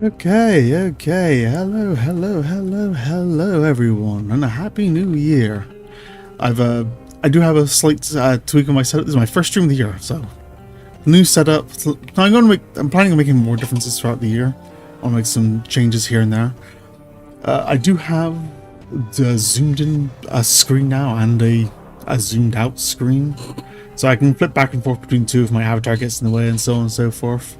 Okay. Hello, everyone, and a happy new year. I do have a slight tweak on my setup. This is my first stream of the year, so new setup. So I'm planning on making more differences throughout the year. I'll make some changes here and there. I do have the zoomed in screen now and a zoomed out screen, so I can flip back and forth between two if my avatar gets in the way and so on and so forth.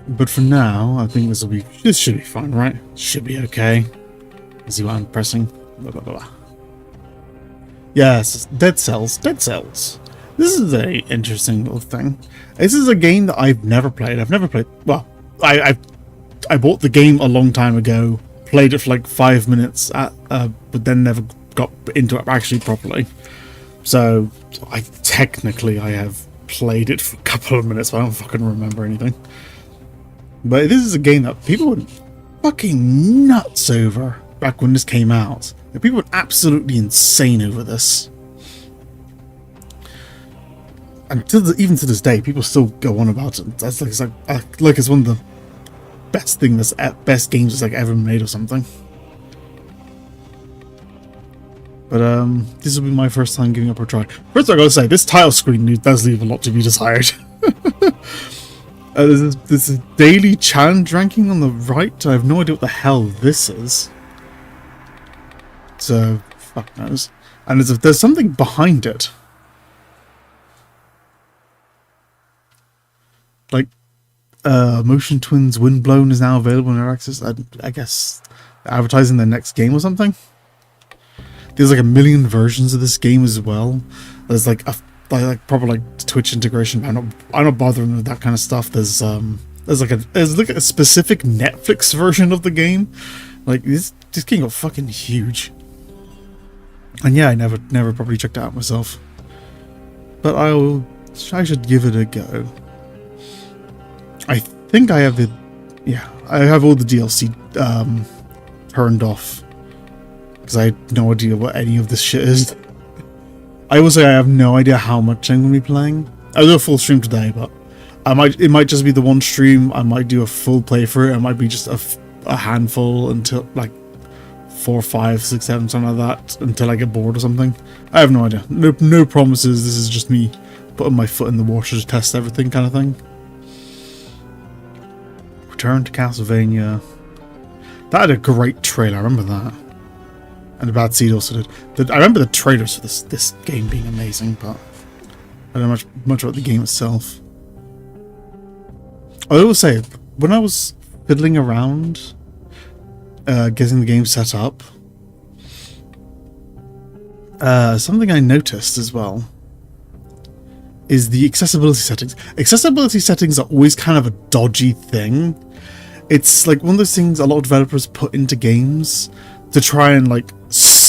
But for now, I think this should be fine, right? Should be okay. Let's see what I'm pressing. Blah, blah, blah. Yes, Dead Cells. This is a interesting little thing. This is a game that I've never played. Well, I bought the game a long time ago, played it for like 5 minutes, but then never got into it actually properly. So I have played it for a couple of minutes, but I don't fucking remember anything. But this is a game that people were fucking nuts over back when this came out. People were absolutely insane over this. And even to this day, people still go on about it. That's like it's one of the best games that's like ever made or something. But this will be my first time giving up a try. First, I gotta say, this title screen does leave a lot to be desired. There's a daily challenge ranking on the right. I have no idea what the hell this is. So, fuck knows. And there's something behind it. Like, Motion Twins Windblown is now available in early access. I guess advertising their next game or something. There's like a million versions of this game as well. There's like proper like Twitch integration. I'm not bothering with that kind of stuff. There's like a specific Netflix version of the game. Like this game got fucking huge. And yeah, I never properly checked it out myself. But I should give it a go. I think I have I have all the DLC turned off. Because I have no idea what any of this shit is. I will say I have no idea how much I'm going to be playing. I'll do a full stream today, but it might just be the one stream. I might do a full playthrough. It might be just a handful until like 4, 5, 6, 7, something like that, until I get bored or something. I have no idea. No promises. This is just me putting my foot in the water to test everything, kind of thing. Return to Castlevania. That had a great trailer. I remember that. And the Bad Seed also did. I remember the trailers for this game being amazing, but I don't know much about the game itself. I will say, when I was fiddling around, getting the game set up, something I noticed as well is the accessibility settings. Accessibility settings are always kind of a dodgy thing. It's like one of those things a lot of developers put into games to try and like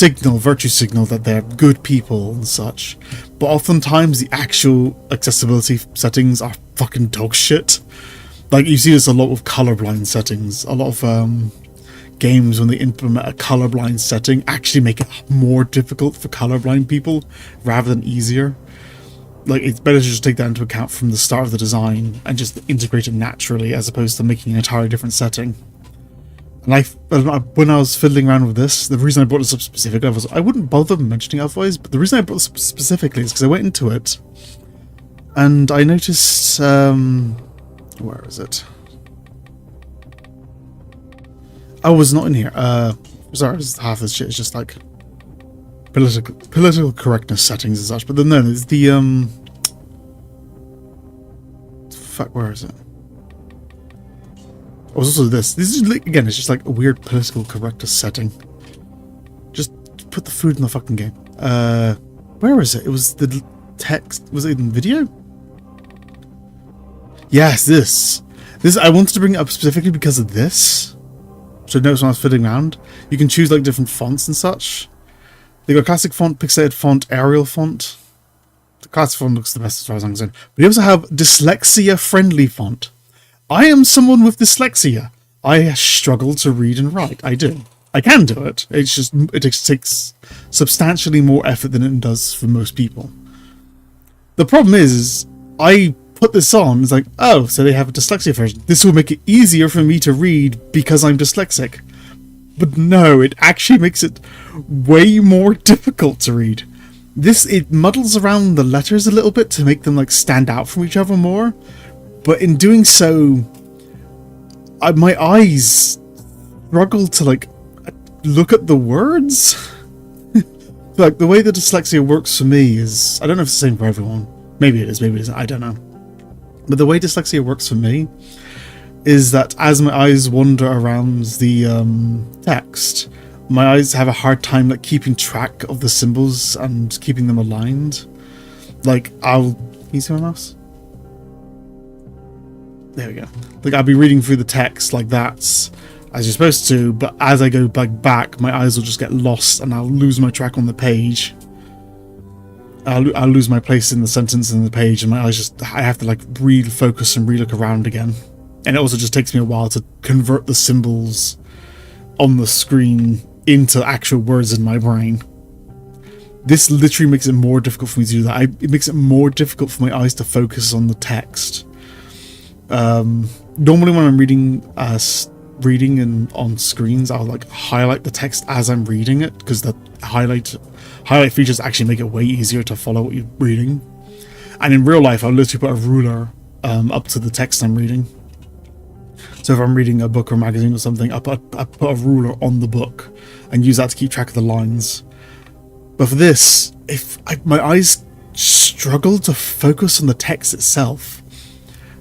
virtue signal that they're good people and such. But oftentimes the actual accessibility settings are fucking dog shit. Like you see this a lot with colorblind settings. A lot of games, when they implement a colorblind setting, actually make it more difficult for colorblind people rather than easier. Like it's better to just take that into account from the start of the design and just integrate it naturally as opposed to making an entirely different setting. And when I was fiddling around with this, the reason I brought this up specifically was I wouldn't bother mentioning it otherwise, but the reason I brought this up specifically is because I went into it and I noticed, where is it? Oh, it's not in here. Sorry, half this shit is just like political correctness settings and such. But then no, there's the fuck. Where is it? Oh, it's also this. This is again. It's just like a weird political correctness setting. Just put the food in the fucking game. Where is it? It was the text. Was it in video? Yes, this. I wanted to bring it up specifically because of this. So notice when I was fiddling around, you can choose like different fonts and such. They got classic font, pixelated font, Arial font. The classic font looks the best as far as I'm concerned. But you also have dyslexia-friendly font. I am someone with dyslexia. I struggle to read and write. I do. I can do it. It just takes substantially more effort than it does for most people. The problem is I put this on. It's like, oh, so they have a dyslexia version. This will make it easier for me to read because I'm dyslexic. But no, it actually makes it way more difficult to read. It muddles around the letters a little bit to make them like stand out from each other more. But in doing so, my eyes struggle to like look at the words. Like the way that dyslexia works for me is, I don't know if it's the same for everyone. Maybe it is, maybe it isn't, I don't know. But the way dyslexia works for me is that as my eyes wander around the text, my eyes have a hard time like keeping track of the symbols and keeping them aligned. Like can you see my mouse? There we go. Like I'll be reading through the text like that, as you're supposed to, but as I go back, my eyes will just get lost and I'll lose my track on the page. I'll lose my place in the sentence in the page, and my eyes I have to like refocus and relook around again. And it also just takes me a while to convert the symbols on the screen into actual words in my brain. This literally makes it more difficult for me to do that. It makes it more difficult for my eyes to focus on the text. Normally when I'm reading and on screens, I'll like highlight the text as I'm reading it, because the highlight features actually make it way easier to follow what you're reading. And in real life, I'll literally put a ruler up to the text I'm reading. So if I'm reading a book or magazine or something, I put a ruler on the book and use that to keep track of the lines. But for this, my eyes struggle to focus on the text itself.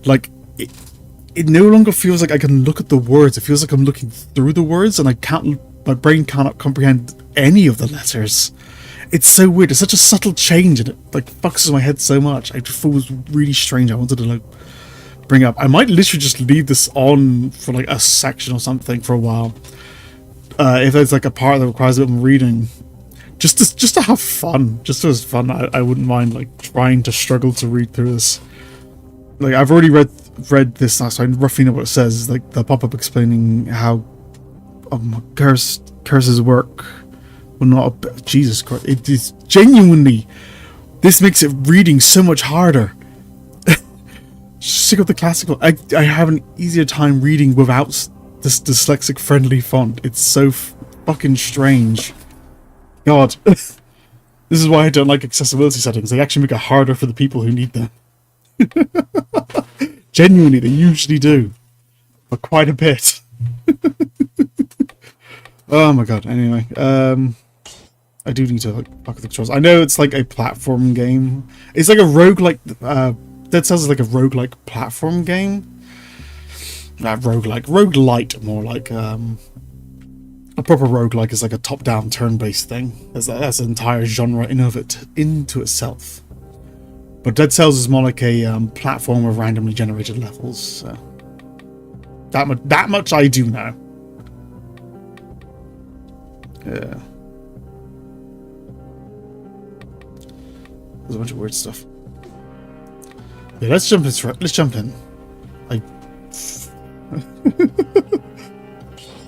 Like it no longer feels like I can look at the words. It feels like I'm looking through the words, and my brain cannot comprehend any of the letters. It's so weird. It's such a subtle change, and it like fucks with my head so much. I just thought it was really strange. I wanted to like bring up. I might literally just leave this on for like a section or something for a while. If there's like a part that requires a bit more reading, just to have fun, just as fun. I wouldn't mind like trying to struggle to read through this. Like I've already read this now, so I roughly know what it says. It's like the pop-up explaining how curses work. Well, not Jesus Christ. It is genuinely. This makes it reading so much harder. Stick with the classical. I have an easier time reading without this dyslexic-friendly font. It's so fucking strange. God, this is why I don't like accessibility settings. They actually make it harder for the people who need them. Genuinely, they usually do, but quite a bit. Oh my god. Anyway, I do need to like fuck with the controls. I know it's like a platform game. It's like a roguelike. Dead Cells is like a roguelike platform game. Roguelite, more like a proper roguelike is like a top-down turn-based thing. That's an entire genre into itself. But Dead Cells is more like a platform of randomly generated levels. So that much I do know. Yeah. There's a bunch of weird stuff. Yeah, let's jump in.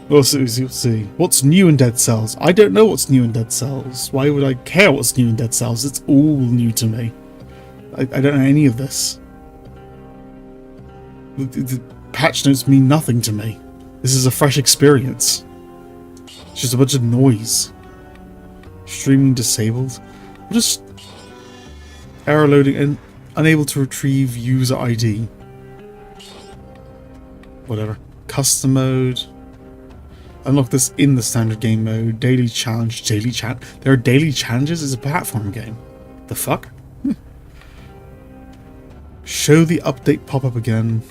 We'll see. What's new in Dead Cells? I don't know what's new in Dead Cells. Why would I care what's new in Dead Cells? It's all new to me. I don't know any of this. The patch notes mean nothing to me. This is a fresh experience. It's just a bunch of noise. Streaming disabled. Just error loading and unable to retrieve user ID. Whatever. Custom mode. Unlock this in the standard game mode. Daily challenge. There are daily challenges? It's a platform game. The fuck? Show the update pop-up again.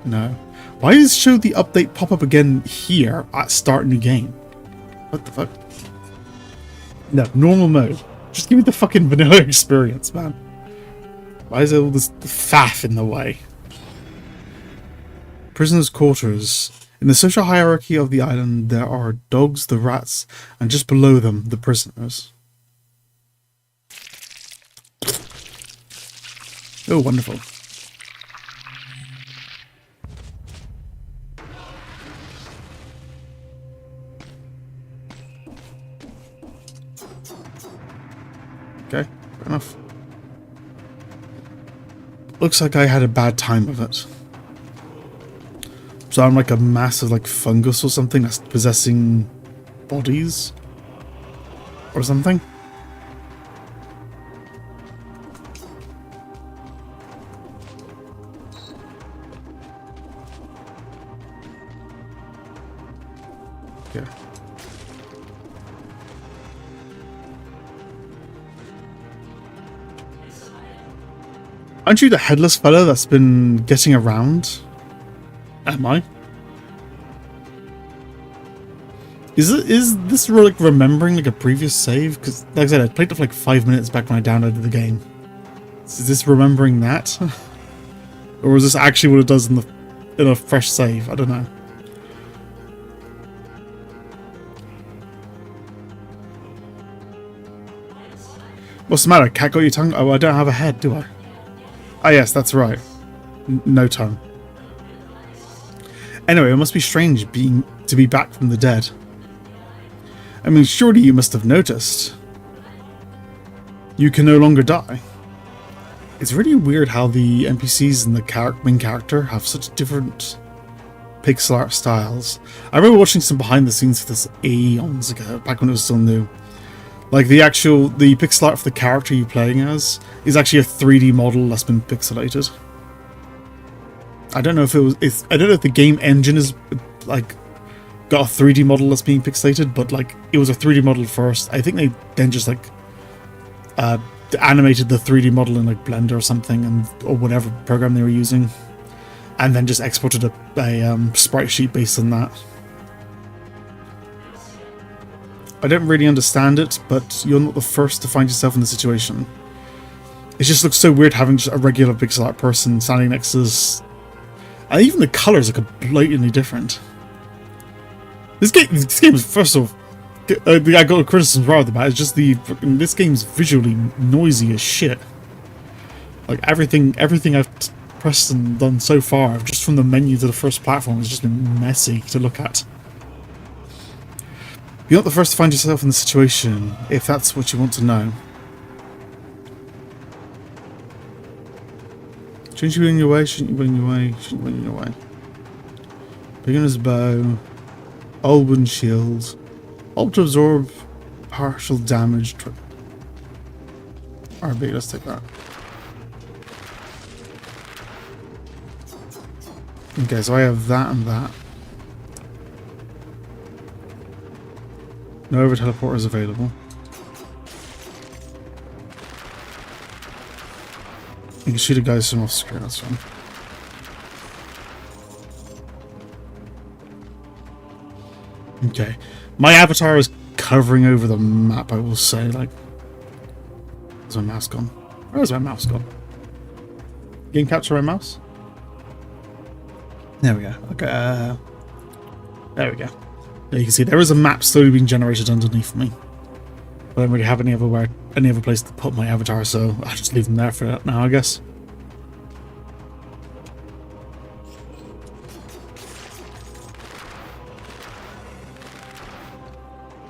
No. Why does show the update pop-up again here at start new game? What the fuck? No, normal mode. Just give me the fucking vanilla experience, man. Why is there all this faff in the way? Prisoners' quarters. In the social hierarchy of the island, there are dogs, the rats, and just below them, the prisoners. Oh, wonderful. Okay, fair enough. looks like I had a bad time of it. So I'm like a massive like fungus or something that's possessing bodies or something. Yeah. Aren't you the headless fellow that's been getting around? Am I? Is this like remembering like a previous save? Because like I said, I played it for like 5 minutes back when I downloaded the game. Is this remembering that? Or is this actually what it does in a fresh save? I don't know. What's the matter? Cat got your tongue? Oh, I don't have a head, do I? Ah, yes, that's right. No tongue. Anyway, it must be strange to be back from the dead. I mean, surely you must have noticed. You can no longer die. It's really weird how the NPCs and the main character have such different pixel art styles. I remember watching some behind the scenes for this eons ago, back when it was still new. Like the pixel art for the character you're playing as is actually a 3D model that's been pixelated. I don't know if I don't know if the game engine is like got a 3D model that's being pixelated, but like it was a 3D model first. I think they then just like animated the 3D model in like Blender or something, or whatever program they were using, and then just exported a sprite sheet based on that. I don't really understand it, but you're not the first to find yourself in the situation. It just looks so weird having just a regular pixel art person standing next to this. And even the colors are completely different. This game is, first of all, I got a criticism rather about it. It's just this game's visually noisy as shit. Like everything I've pressed and done so far, just from the menu to the first platform, has just been messy to look at. You're not the first to find yourself in the situation, if that's what you want to know. Shouldn't you be in your way? Shouldn't you be in your way? Shouldn't you be in your way? Beginner's bow. Old wooden shield. Ult to absorb partial damage. RB, let's take that. Okay, so I have that and that. No over teleport is available. You can shoot a guy from off screen, that's fine. Okay. My avatar is covering over the map, I will say. Like, where's my mouse gone? Where's my mouse gone? Game capture my mouse? There we go. Okay. There we go. There you can see there is a map slowly being generated underneath me. I don't really have any other place to put my avatar, so I'll just leave them there for that now, I guess.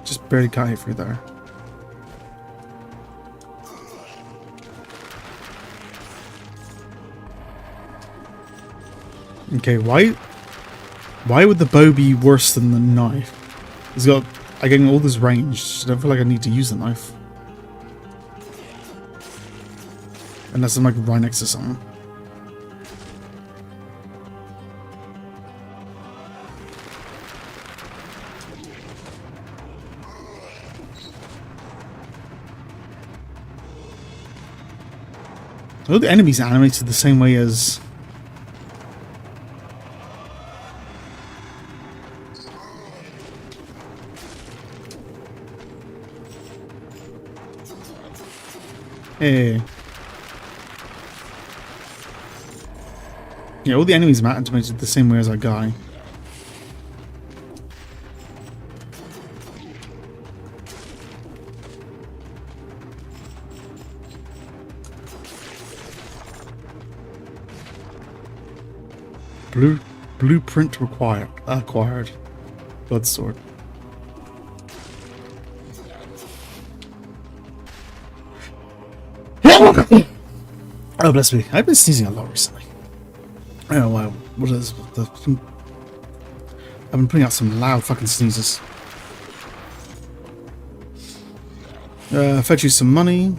Just barely can't hit through there. Okay, why would the bow be worse than the knife? I'm getting all this range. I don't feel like I need to use the knife. Unless I'm like right next to someone. All the enemies are animated the same way as... Hey. Yeah, all the enemies are animated the same way as our guy. Blueprint acquired. Blood sword. Oh, bless me. I've been sneezing a lot recently. I don't know why. What is I've been putting out some loud fucking sneezes. Fetch you some money.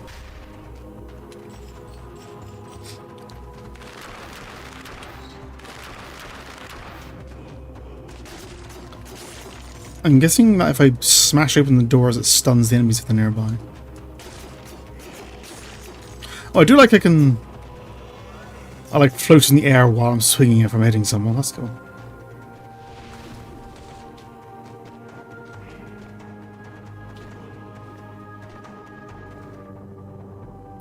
I'm guessing that if I smash open the doors, it stuns the enemies if they're nearby. Oh, I do like I like float in the air while I'm swinging if I'm hitting someone. That's cool.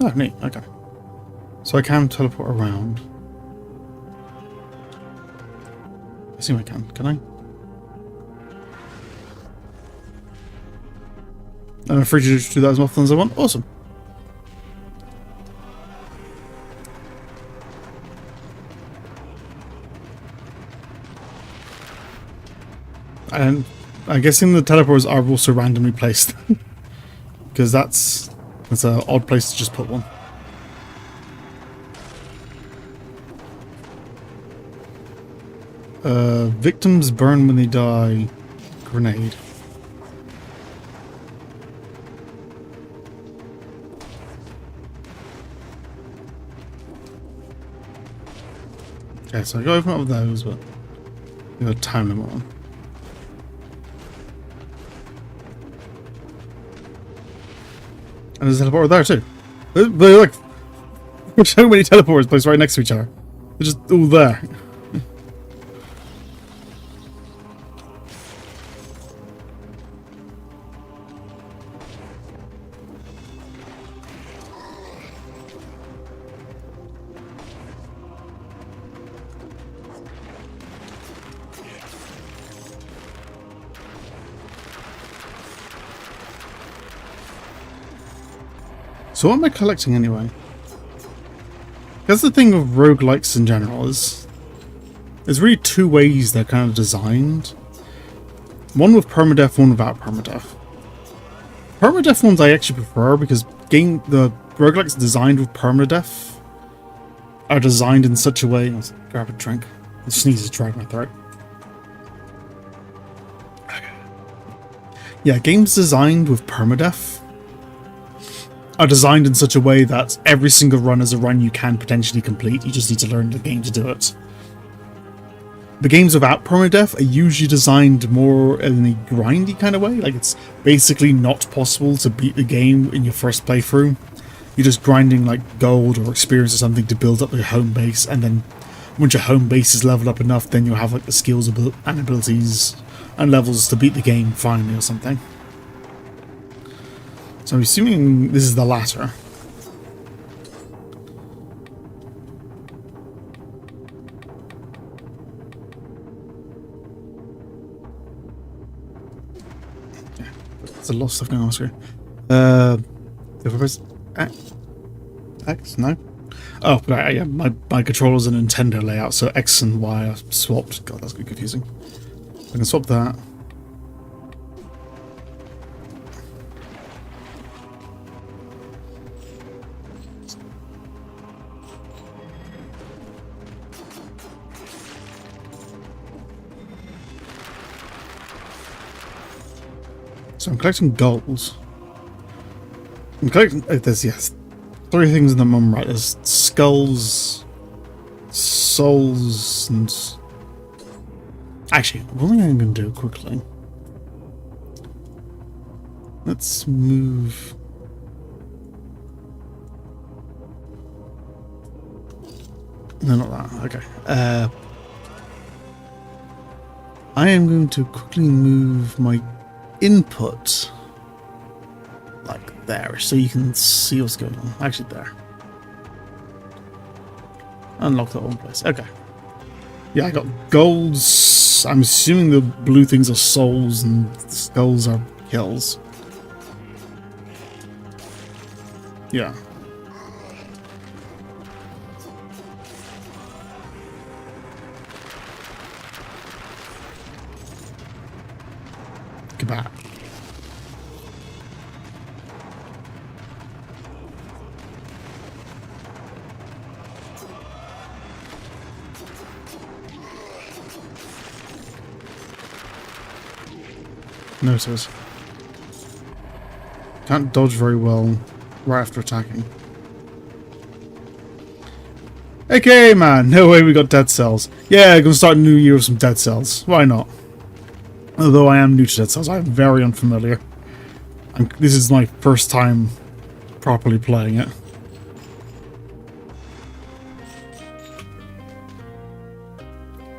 Oh, neat. Okay. So I can teleport around. I assume I can. Can I? I'm free to do that as often as I want. Awesome. And I'm guessing the teleporters are also randomly placed. Because that's an odd place to just put one. Victims burn when they die. Grenade. Okay, so I got open up with those, but we got a time limit on. And there's a teleporter there too. They're like, there's so many teleporters placed right next to each other. They're just all there. So what am I collecting anyway? That's the thing with roguelikes in general, is there's really two ways they're kind of designed. One with permadeath, one without permadeath. Permadeath ones I actually prefer because the roguelikes designed with permadeath are designed in such a way. Let's grab a drink. The sneeze is drying my throat. Yeah, games designed with permadeath are designed in such a way that every single run is a run you can potentially complete. You just need to learn the game to do it. The games without permadeath are usually designed more in a grindy kind of way. Like, it's basically not possible to beat the game in your first playthrough. You're just grinding like gold or experience or something to build up your home base, and then once your home base is leveled up enough, then you'll have like the skills and abilities and levels to beat the game finally or something. So I'm assuming this is the latter. Yeah, there's a lot of stuff going on here. If I press X, no? Oh, right, yeah, my controller's a Nintendo layout, so X and Y are swapped. God, that's going to be confusing. I can swap that. So I'm collecting gold. I'm collecting. There's, yes, three things in the mum, right? There's skulls, souls, and. Actually, one thing I'm going to do quickly. Let's move. No, not that. Okay. I am going to quickly move my input like there, so you can see what's going on. Actually, there. Unlock that one place. Okay. Yeah, I got golds. I'm assuming the blue things are souls and the skulls are kills. Yeah. Goodbye. Noted. Can't dodge very well right after attacking. Okay, man. No way we got dead cells. Yeah, gonna start a new year with some dead cells. Why not? Although I am new to dead cells, I'm very unfamiliar. This is my first time properly playing it.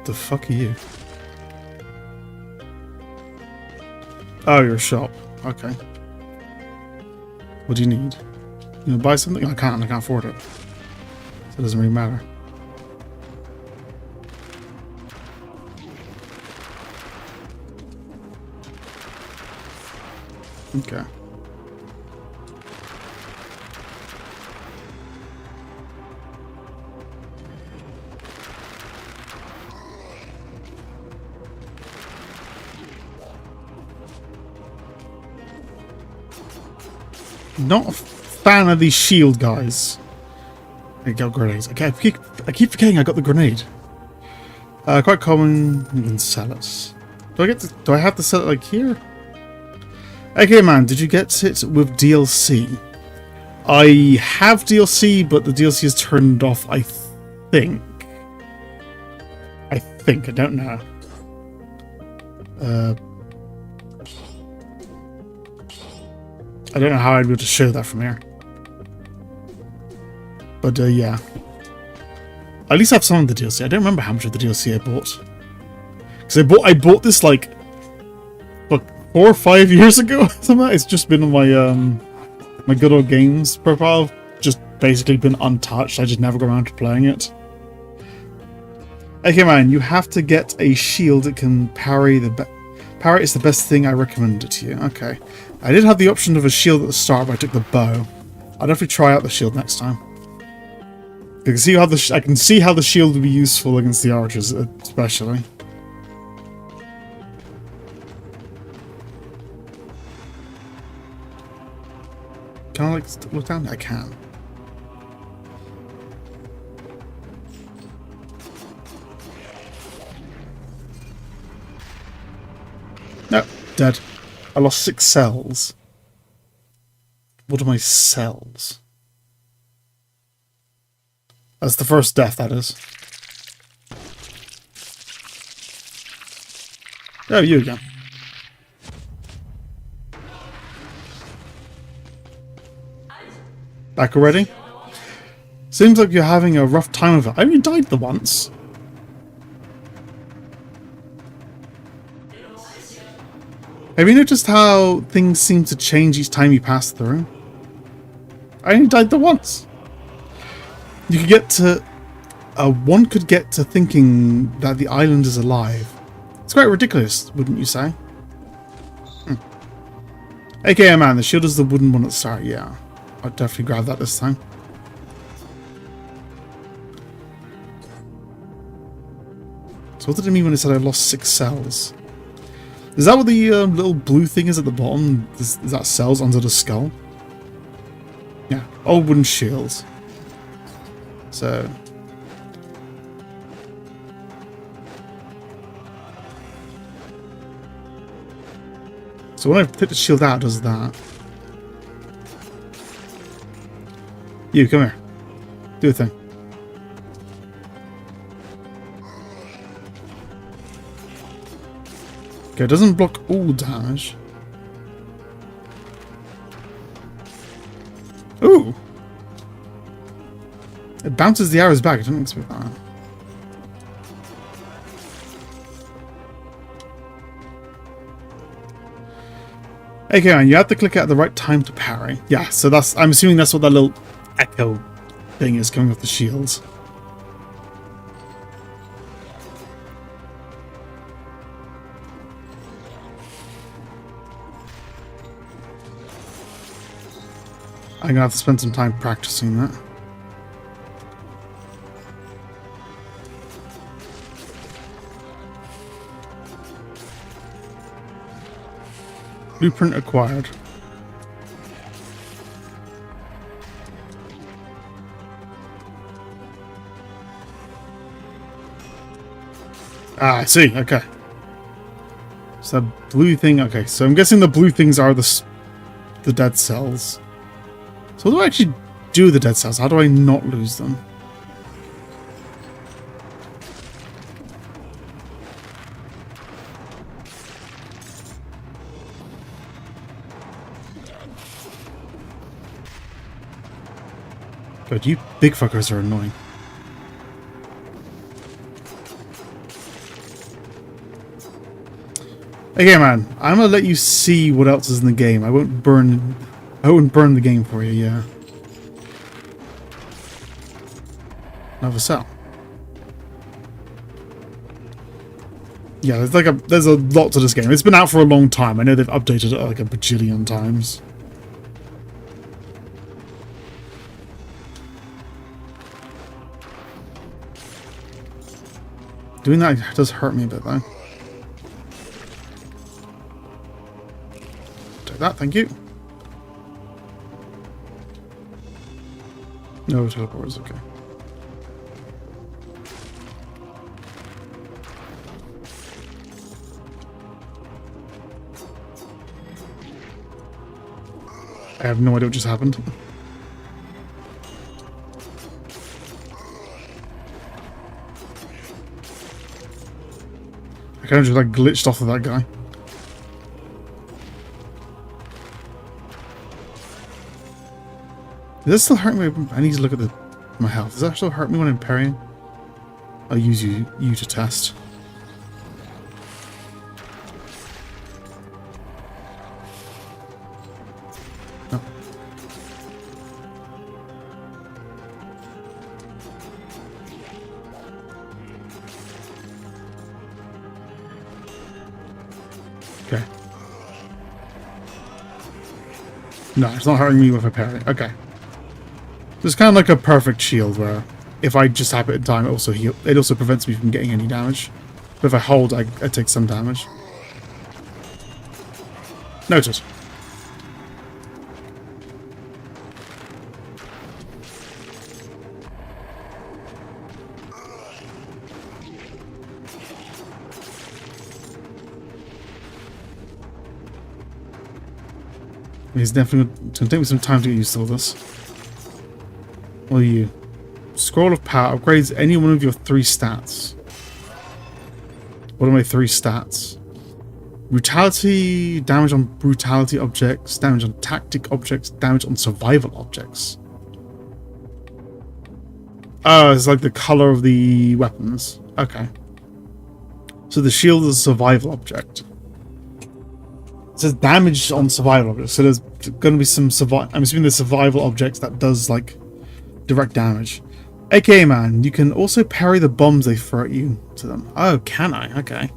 The fuck are you? Oh, you're a shop. Okay. What do you need? You wanna buy something? I can't afford it. So it doesn't really matter. Okay. Not a fan of these shield guys. I got grenades. Okay, I keep forgetting I got the grenade. Quite common. You can sell it. Do I have to sell it like here? Okay, man. Did you get it with DLC? I have DLC, but the DLC is turned off. I think. I don't know. I don't know how I'd be able to show that from here. But yeah. At least I have some of the DLC. I don't remember how much of the DLC I bought. Because I bought this like 4 or 5 years ago. Something. It's just been on my my good old games profile. Just basically been untouched. I just never go around to playing it. Okay, man, you have to get a shield that can parry the parry is the best thing. I recommend it to you. Okay. I did have the option of a shield at the start, but I took the bow. I'll definitely try out the shield next time. I can see how the shield would be useful against the archers, especially. Can I like look down? I can. No, dead. I lost 6 cells. What are my cells? That's the first death, that is. Oh, you again. Back already? Seems like you're having a rough time of it. I only died the once. Have you noticed how things seem to change each time you pass through? I only died the once. You could get to... one could get to thinking that the island is alive. It's quite ridiculous, wouldn't you say? Okay, man, the shield is the wooden one at the start, yeah. I'll definitely grab that this time. So what did it mean when it said I lost 6 cells? Is that what the little blue thing is at the bottom? Is that cells under the skull? Yeah, old wooden shields. So... So when I take the shield out, it does that. You, come here. Do a thing. Okay, it doesn't block all damage. Ooh! It bounces the arrows back. I didn't expect that. Okay, and you have to click it at the right time to parry. Yeah, so that's... I'm assuming that's what that little echo thing is coming off the shields. I'm gonna have to spend some time practicing that. Blueprint acquired. Ah, I see. Okay. So that blue thing, okay, so I'm guessing the blue things are the dead cells. So what do I actually do with the dead cells? How do I not lose them? God, you big fuckers are annoying. Okay, man, I'm gonna let you see what else is in the game. I won't burn the game for you, yeah. Another cell. Yeah, there's a lot to this game. It's been out for a long time. I know they've updated it like a bajillion times. Doing that does hurt me a bit, though. Take that, thank you. No teleport is okay. I have no idea what just happened. I kind of just like glitched off of that guy. Does that still hurt me? I need to look at my health. Does that still hurt me when I'm parrying? I'll use you to test. No. Okay. No, it's not hurting me with a parry. Okay. It's kind of like a perfect shield where if I just tap it in time, it also prevents me from getting any damage. But if I hold, I take some damage. Noted. It's definitely going to take me some time to get used to all this. What are you? Scroll of Power upgrades any one of your 3 stats. What are my 3 stats? Brutality, damage on brutality objects, damage on tactic objects, damage on survival objects. Oh, it's like the color of the weapons. Okay. So the shield is a survival object. It says damage on survival objects. So there's going to be some I'm assuming there's survival objects that does like direct damage. AKA, man, you can also parry the bombs they throw at you to them. Oh, can I? Okay.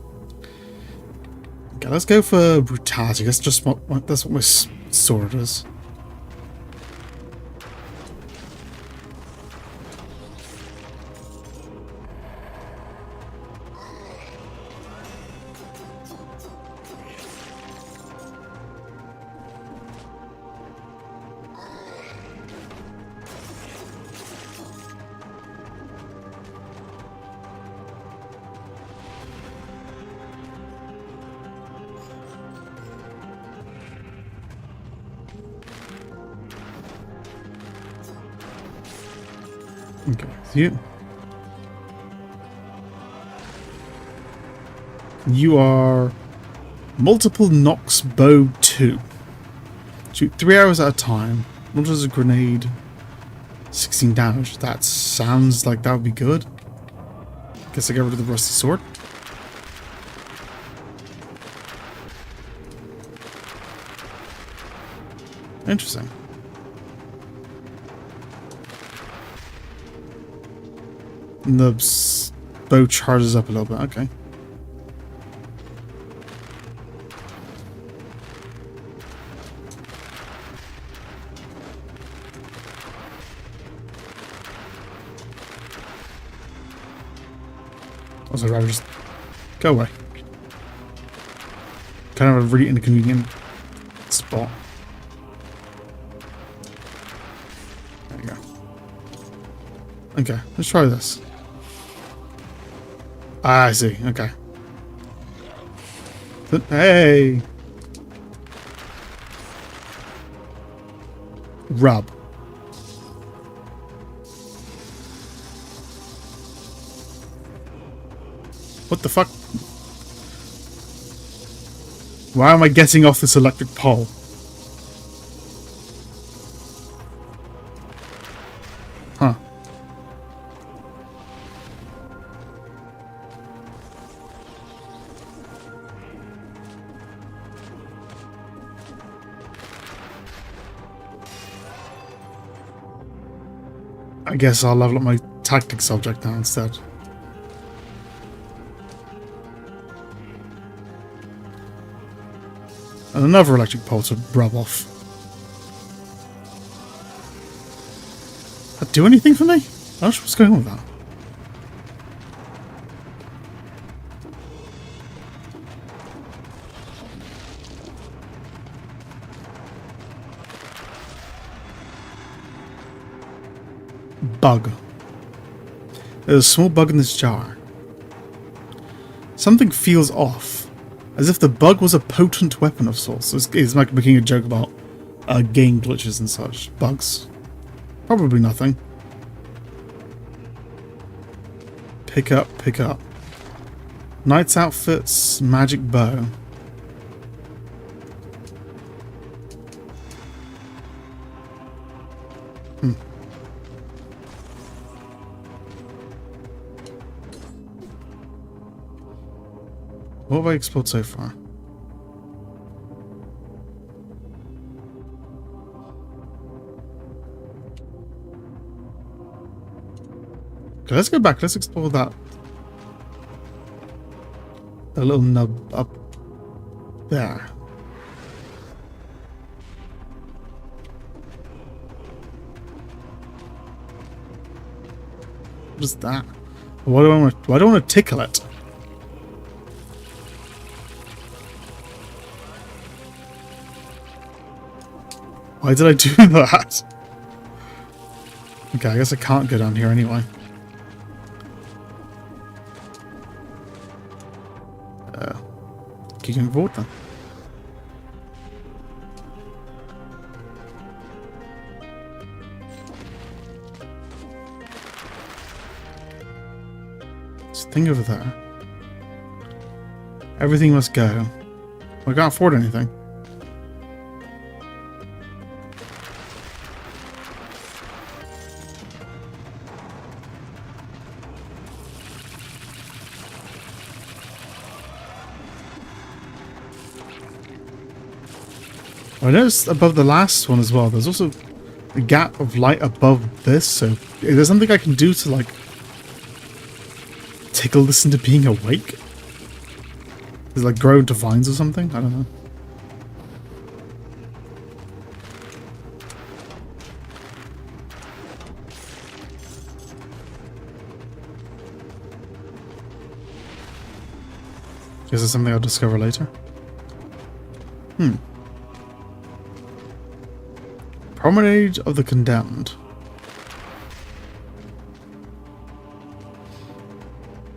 Okay, let's go for brutality. That's just that's what my sword is. Okay, you. You are multiple Nox bow 2. Shoot 3 arrows at a time. Launches a grenade. 16 damage. That sounds like that would be good. Guess I get rid of the rusty sword. Interesting. And the bow charges up a little bit. Okay. Also, I'd rather just go away. Kind of a really inconvenient spot. There you go. Okay, let's try this. Ah, I see. Okay. Hey! Rub. What the fuck? Why am I getting off this electric pole? Huh. I guess I'll level up my tactics subject now instead. And another electric pole to rub off. That do anything for me? I'm not sure what's going on with that. Bug. There's a small bug in this jar. Something feels off, as if the bug was a potent weapon of sorts. It's like making a joke about game glitches and such. Bugs. Probably nothing. Pick up, pick up. Knight's outfits, magic bow. What have I explored so far? Okay, let's go back. Let's explore that. A little nub up there. What is that? Why do I want to tickle it? Why did I do that? Okay, I guess I can't go down here anyway. Keep going forward then. There's a thing over there. Everything must go. I can't afford anything. I noticed above the last one as well, there's also a gap of light above this, so if there's something I can do to, like, tickle this into being awake? Does it, like, grow into vines or something? I don't know. Guess it's something I'll discover later. Promenade of the Condemned.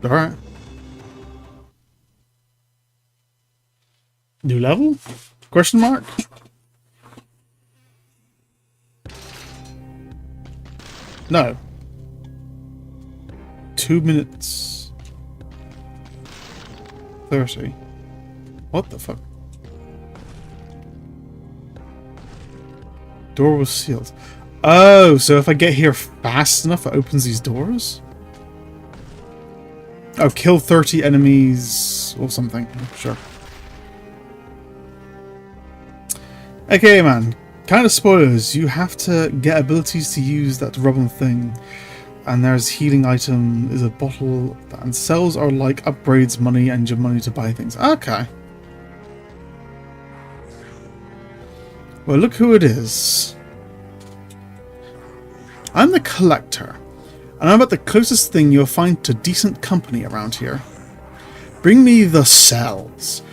Alright. New level? Question mark? No. 2 minutes. 30. What the fuck? Door was sealed. Oh, so if I get here fast enough, it opens these doors? Oh, kill 30 enemies or something. Sure. Okay, man. Kind of spoilers. You have to get abilities to use that rubber thing. And there's healing item, is a bottle, and cells are like upgrades, money, and your money to buy things. Okay. Well, look who it is. I'm the Collector, and I'm about the closest thing you'll find to decent company around here. Bring me the cells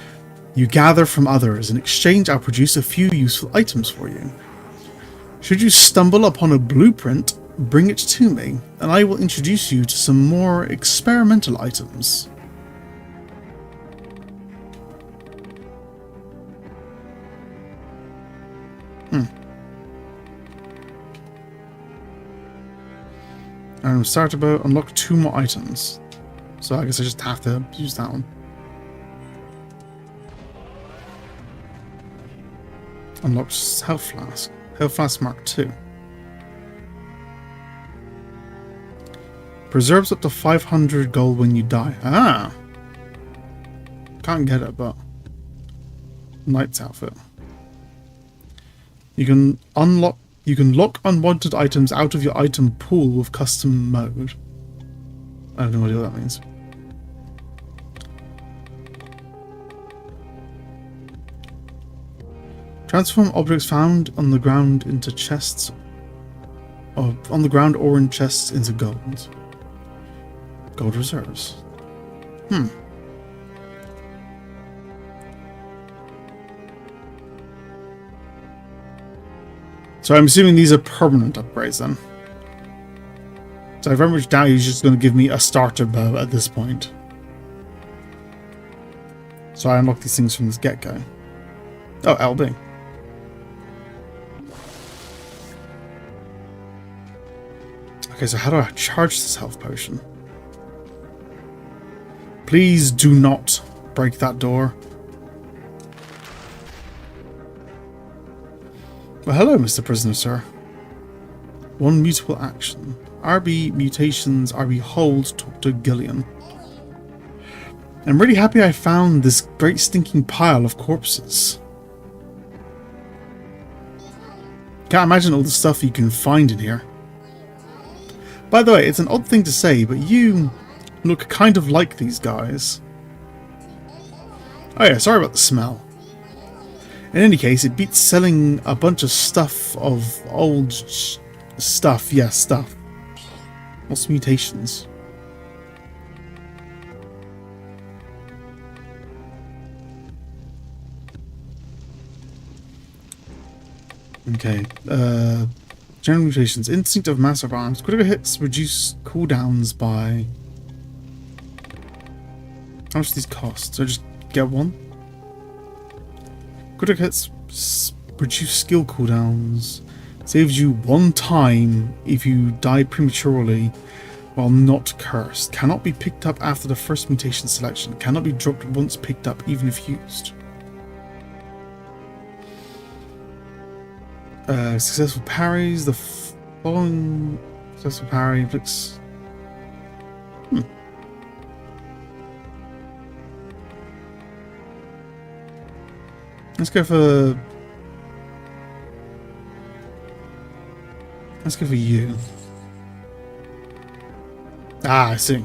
you gather from others. In exchange, I'll produce a few useful items for you. Should you stumble upon a blueprint, bring it to me, and I will introduce you to some more experimental items. Random starter bow. Unlock 2 more items. So I guess I just have to use that one. Unlocks health flask. Health flask Mark 2. Preserves up to 500 gold when you die. Ah! Can't get it, but... Knight's outfit. You can lock unwanted items out of your item pool with custom mode. I have no idea what that means. Transform objects found on the ground into chests, or on the ground or in chests into gold. Gold reserves. So I'm assuming these are permanent upgrades then. So I very much doubt he's just going to give me a starter bow at this point. So I unlock these things from this get-go. Oh, LB. Okay, so how do I charge this health potion? Please do not break that door. Well, hello, Mr. Prisoner, sir. One mutable action. RB mutations, RB hold, talk to Gillian. I'm really happy I found this great stinking pile of corpses. Can't imagine all the stuff you can find in here. By the way, it's an odd thing to say, but you look kind of like these guys. Oh yeah, sorry about the smell. In any case, it beats selling a bunch of stuff of old stuff. Yeah, stuff. What's mutations? Okay. General mutations. Instinct of massive arms. Critical hits reduce cooldowns by... How much do these cost? So just get one? Critical hits reduce skill cooldowns. Saves you 1 time if you die prematurely while not cursed. Cannot be picked up after the first mutation selection. Cannot be dropped once picked up even if used. Successful parries. The following successful parry inflicts... Let's go for... Let's go for you. Ah, I see.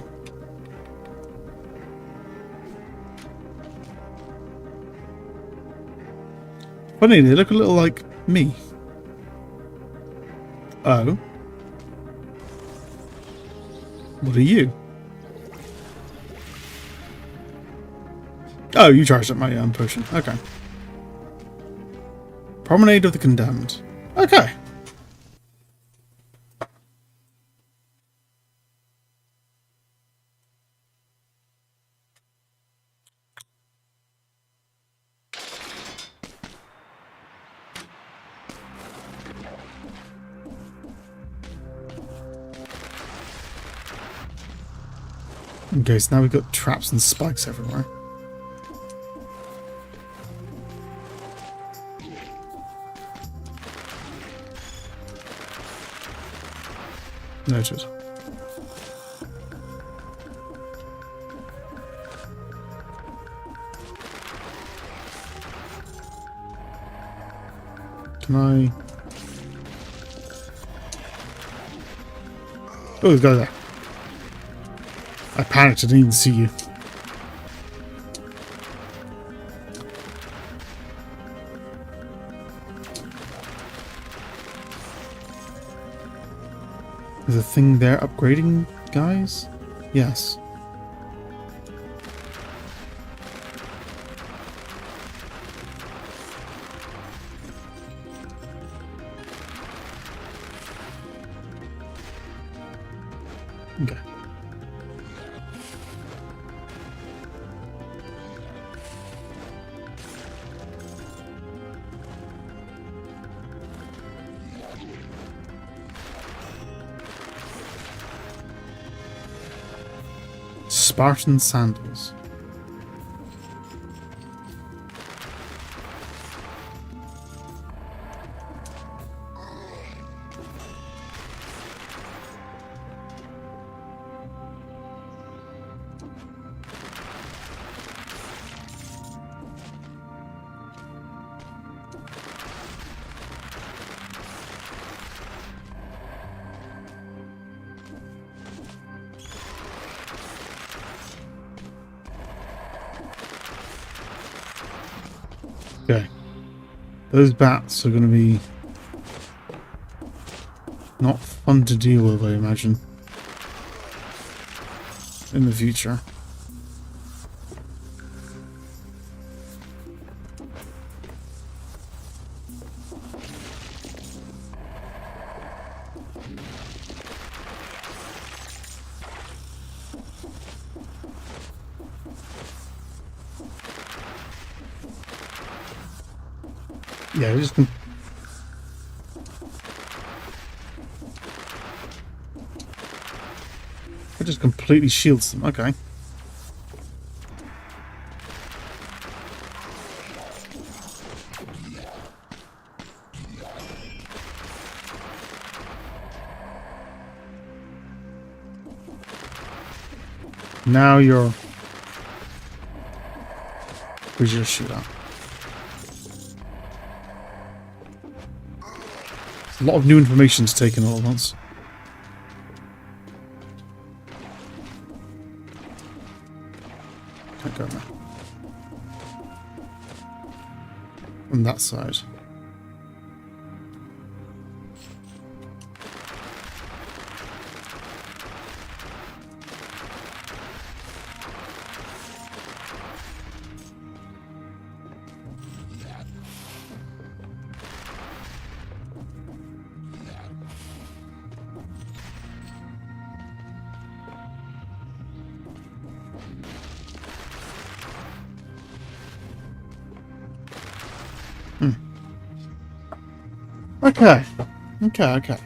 Funny, they look a little like me. Oh. What are you? Oh, you charged up my potion. Okay. Promenade of the Condemned. Okay. Okay, so now we've got traps and spikes everywhere. Noted. Can I... Oh, there's a guy there. I panicked, I didn't even see you. There's a thing there upgrading, guys? Yes. Okay. Spartan sandals. Okay. Those bats are going to be not fun to deal with, I imagine, in the future. Yeah, it just completely shields them. Okay. Now you're... Where's your shootout? A lot of new information to take in all at once. Can't go now. On that side. Okay. Okay.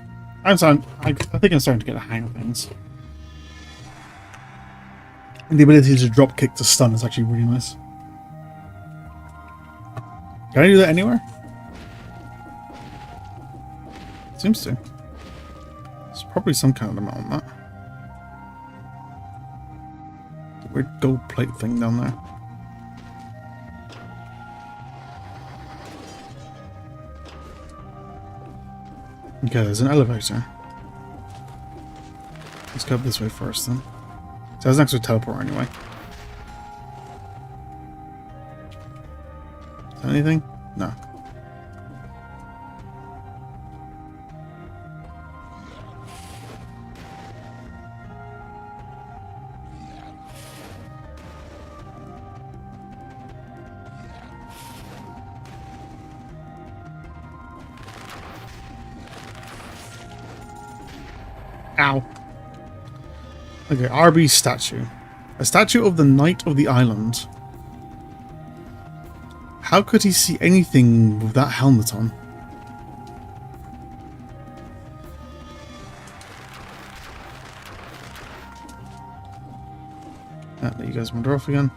I think I'm starting to get a hang of things. And the ability to drop kick to stun is actually really nice. Can I do that anywhere? Seems to. There's probably some kind of amount on that. Weird gold plate thing down there. Okay, there's an elevator. Let's go up this way first then. So that's next to a teleport anyway. Is that anything? No. Ow. Okay, RB statue. A statue of the Knight of the Island. How could he see anything with that helmet on? Let you guys wander off again.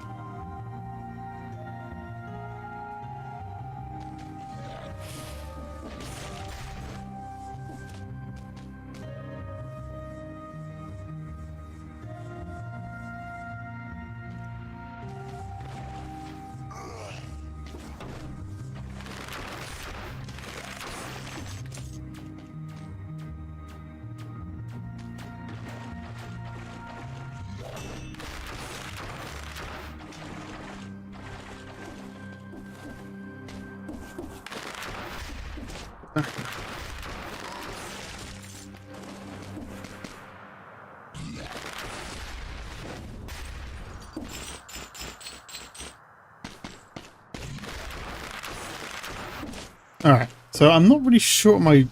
Alright, so I'm not really sure what my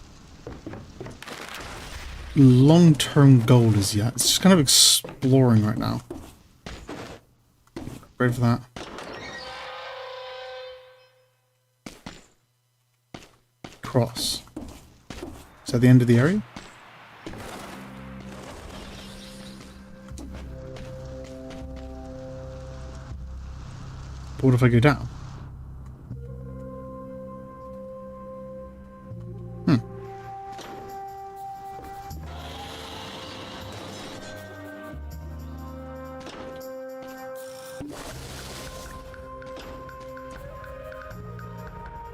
long-term goal is yet. It's just kind of exploring right now. Ready for that? Cross. Is that the end of the area? But what if I go down? Hmm.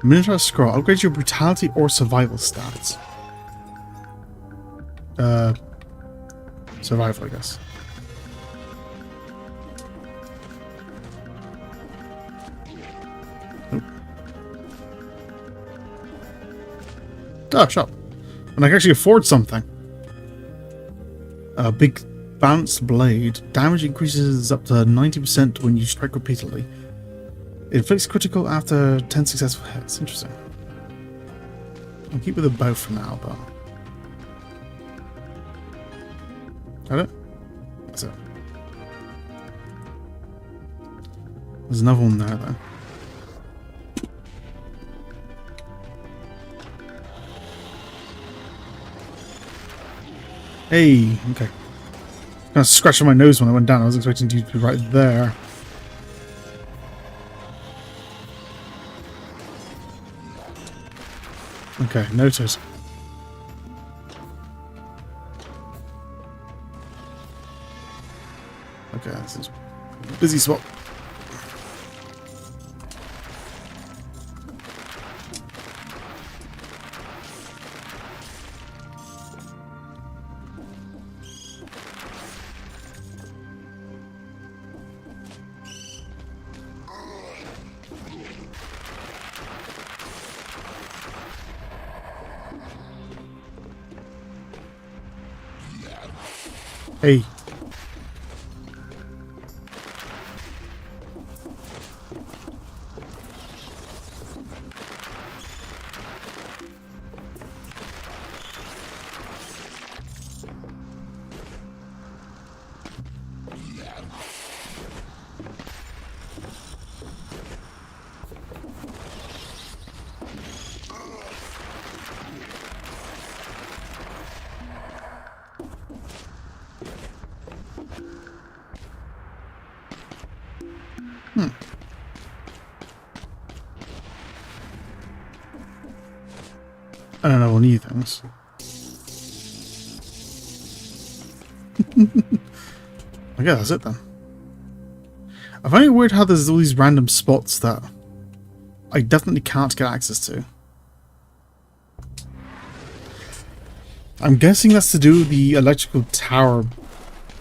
Minotaur scroll. Upgrade your brutality or survival stats. Survival, I guess. Nope. Oh, shop. And I can actually afford something. A big balanced blade. Damage increases up to 90% when you strike repeatedly. It inflicts critical after 10 successful hits. Interesting. I'll keep with the bow for now, but... Got it? That's it. There's another one there, though. Hey, okay. Kind of scratching my nose when I went down. I was expecting you to be right there. Okay, noted. Okay, this is a busy spot. Hey. I don't know, we'll need things. Okay, that's it then. I find it weird how there's all these random spots that I definitely can't get access to. I'm guessing that's to do with the electrical tower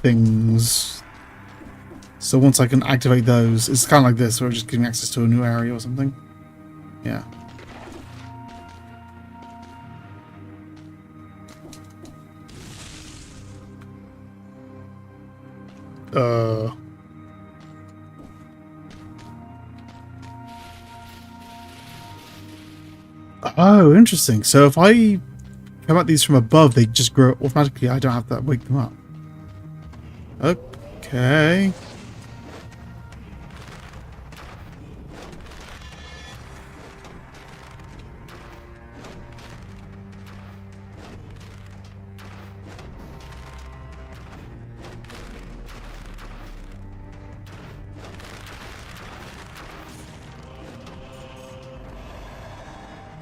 things. So once I can activate those, it's kind of like this, where we're just getting access to a new area or something. Yeah. Oh, interesting. So if I come at these from above, they just grow automatically. I don't have to wake them up. Okay.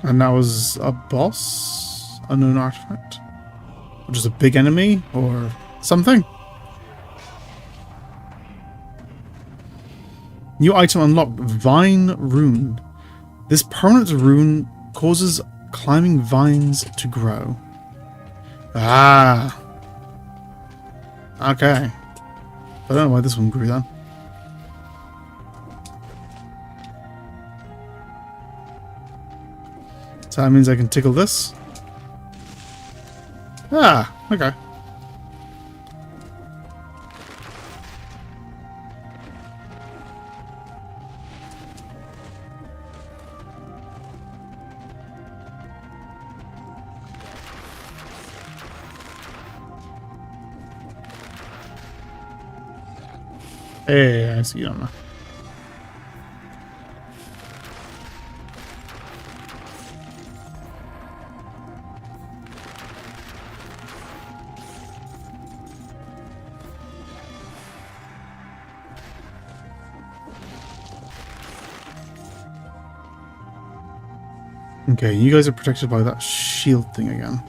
And that was a boss? Unknown artifact? Or just a big enemy? Or something? New item unlocked. Vine Rune. This permanent rune causes climbing vines to grow. Ah. Okay. I don't know why this one grew then. So that means I can tickle this. Ah, okay. Hey, I see you on that. Okay, you guys are protected by that shield thing again.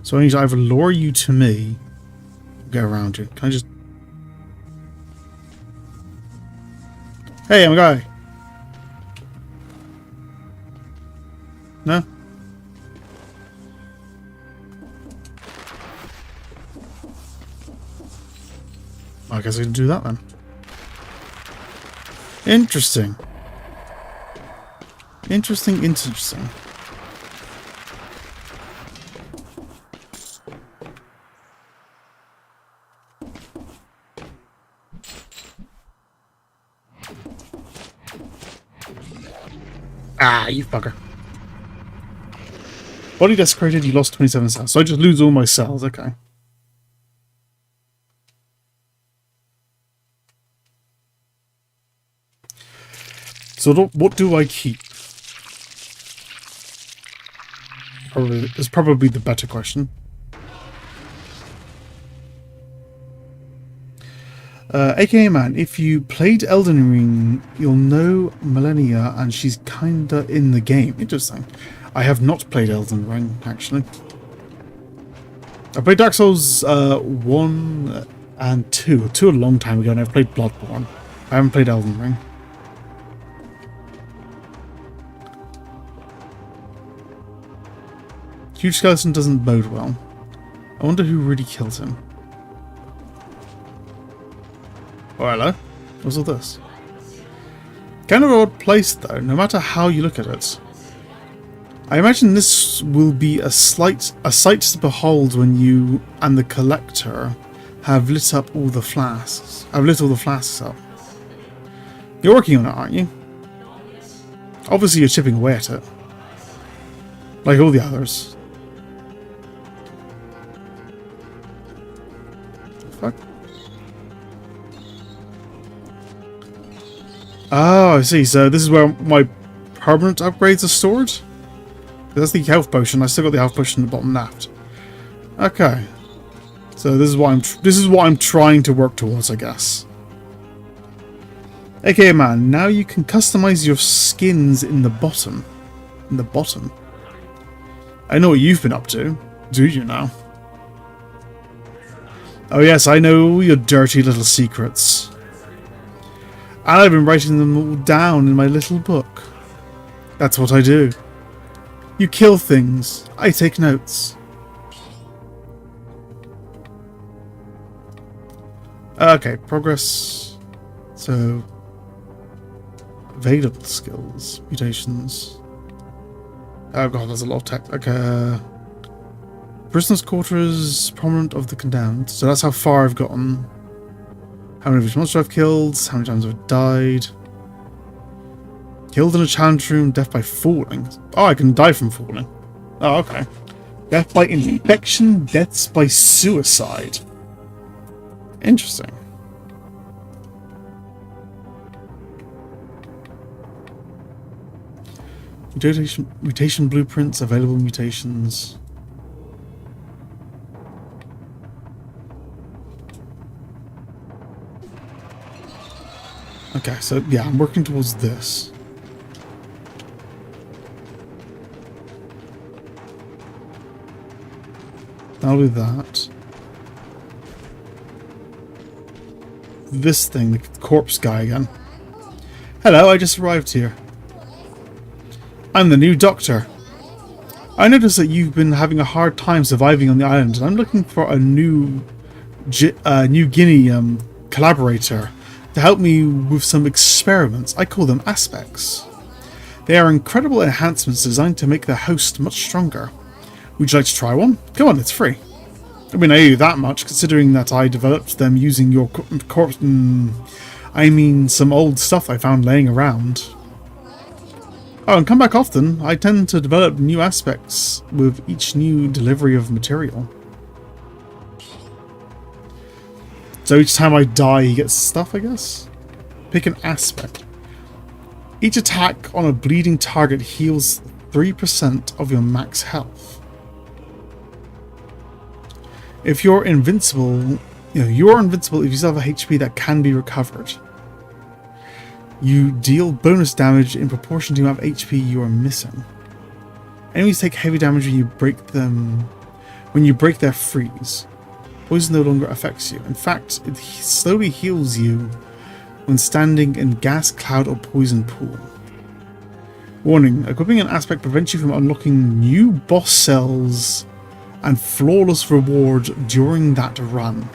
So I need to either lure you to me or get around you. Can I just... Hey, I'm a guy! No? I guess I can do that then. Interesting. Interesting. Ah, you fucker. Body desecrated, you lost 27 cells. So I just lose all my cells, okay. So what do I keep? Is probably the better question. AKA man, if you played Elden Ring, you'll know Millennia, and she's kinda in the game. Interesting. I have not played Elden Ring, actually. I played Dark Souls 1 and 2. 2 a long time ago, and I've played Bloodborne. I haven't played Elden Ring. Huge skeleton doesn't bode well. I wonder who really killed him. Oh, hello. What's all this? Kind of an odd place, though, no matter how you look at it. I imagine this will be a sight to behold when you and the collector have lit up all the flasks. I've lit all the flasks up. You're working on it, aren't you? Obviously, you're chipping away at it, like all the others. Fuck. Oh, I see. So this is where my permanent upgrades are stored? That's the health potion. I still got the health potion in the bottom left. Okay. So this is what I'm trying to work towards, I guess. Okay, man. Now you can customize your skins in the bottom. In the bottom. I know what you've been up to. Do you now? Oh yes, I know your dirty little secrets. And I've been writing them all down in my little book. That's what I do. You kill things. I take notes. Okay, progress. So, available skills, mutations. Oh god, there's a lot of text. Okay. Prisoner's quarters, prominent of the condemned. So that's how far I've gotten. How many of each monster I've killed, how many times I've died. Killed in a challenge room, death by falling. Oh, I can die from falling. Oh, okay. Death by infection, deaths by suicide. Interesting. Mutation blueprints, available mutations. Okay, so yeah, I'm working towards this. That'll be that. This thing, the corpse guy again. Hello, I just arrived here. I'm the new doctor. I noticed that you've been having a hard time surviving on the island, and I'm looking for a New Guinea collaborator to help me with some experiments. I call them aspects. They are incredible enhancements designed to make the host much stronger. Would you like to try one? Come on, it's free. I mean, I owe you that much, considering that I developed them using your corpse. I mean, some old stuff I found laying around. Oh, and come back often. I tend to develop new aspects with each new delivery of material. So each time I die, he gets stuff, I guess? Pick an aspect. Each attack on a bleeding target heals 3% of your max health. If you're invincible, you are invincible if you still have a HP that can be recovered. You deal bonus damage in proportion to the amount of HP you are missing. Enemies take heavy damage when you break them. When you break their freeze, poison no longer affects you. In fact, it slowly heals you when standing in gas, cloud, or poison pool. Warning: equipping an aspect prevents you from unlocking new boss cells and flawless reward during that run.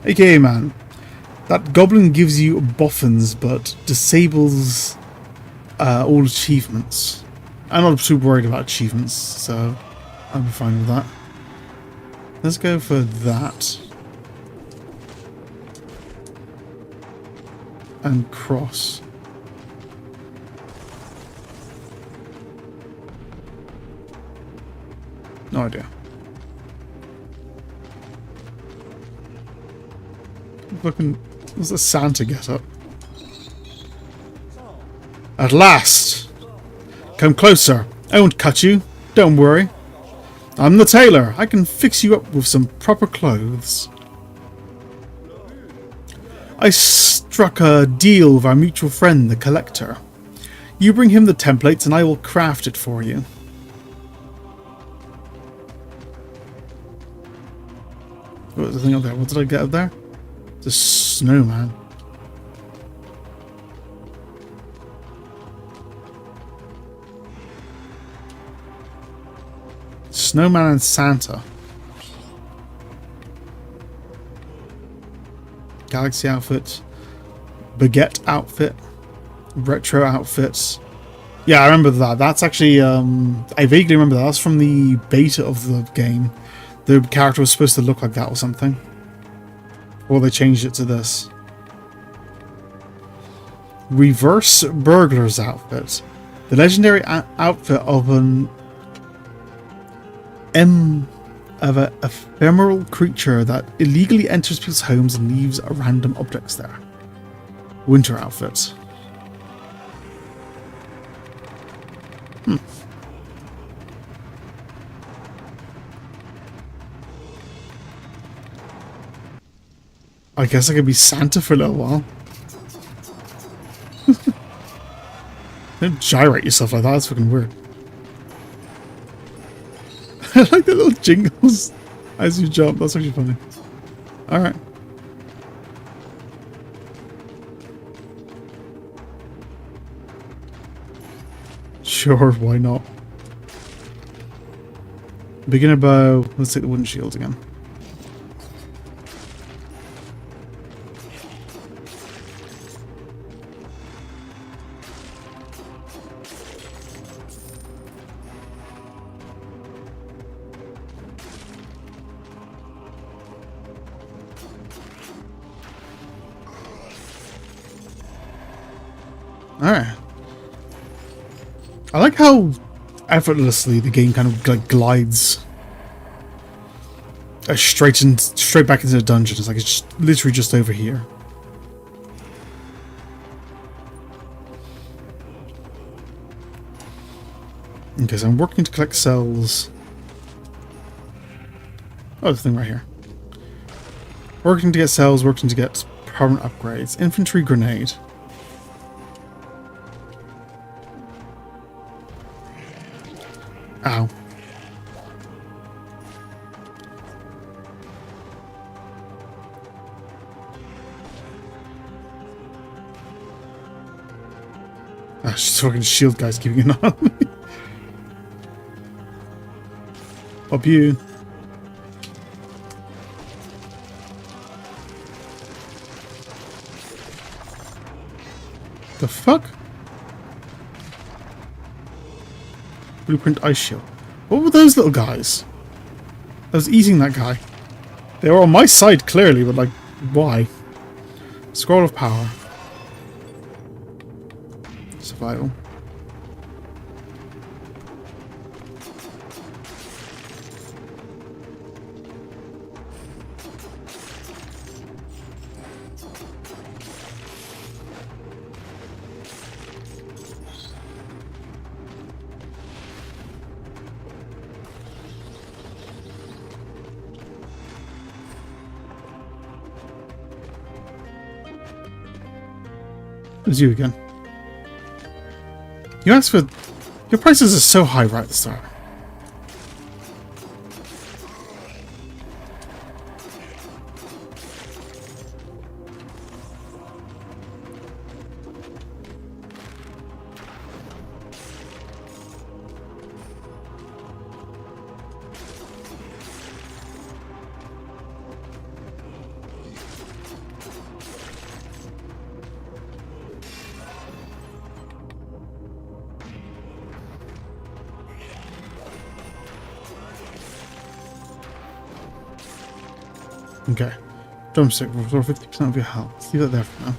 AKA, man, that goblin gives you boffins but disables all achievements. I'm not super worried about achievements, so I'll be fine with that. Let's go for that. And cross. No idea. Looking, what's the Santa get up? At last! Come closer. I won't cut you. Don't worry. I'm the tailor. I can fix you up with some proper clothes. I struck a deal with our mutual friend, the collector. You bring him the templates and I will craft it for you. What was the thing up there? What did I get up there? The snowman. Snowman and Santa. Galaxy outfit. Baguette outfit. Retro outfits. Yeah, I remember that. That's actually, I vaguely remember that. That's from the beta of the game. The character was supposed to look like that or something. Or they changed it to this. Reverse burglar's outfit. The legendary outfit of an ephemeral creature that illegally enters people's homes and leaves random objects there. Winter outfit. I guess I could be Santa for a little while. Don't gyrate yourself like that, that's fucking weird. I like the little jingles as you jump, that's actually funny. Alright. Sure, why not? Beginner bow, let's take the wooden shield again. Alright. I like how effortlessly the game kind of like glides straight back into the dungeon. It's like it's just, literally just over here. Okay, so I'm working to collect cells. Oh, the thing right here. Working to get cells, working to get permanent upgrades. Infantry grenade. Ow. Ah, she's fucking shield guys keeping an eye on me. Up you. The fuck? Blueprint ice shield. What were those little guys? I was eating that guy. They were on my side clearly, but like, why? Scroll of power. Survival. It's you again. You asked for... Your prices are so high right at the start. Okay. Drumstick will restore 50% of your health. Let's leave that there for now.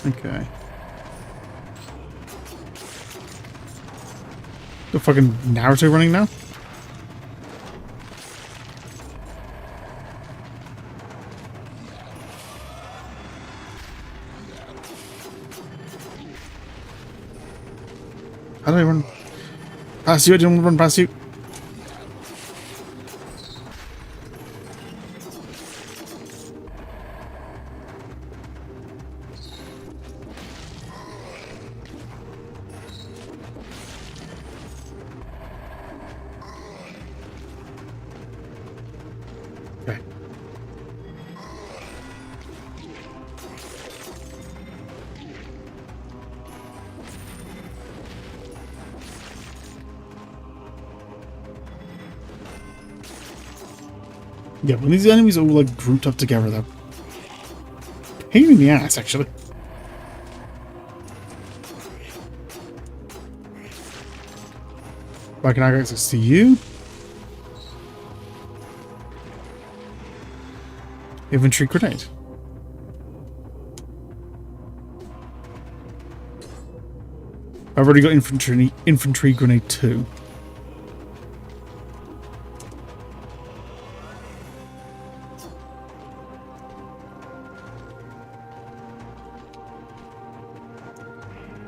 Okay. The fucking Naruto running now? How do I run past you? I didn't want to run past you. Okay. Yeah, when these enemies are all like grouped up together, they're pain in the ass, actually. I can have access to you. Infantry grenade. I've already got infantry grenade 2.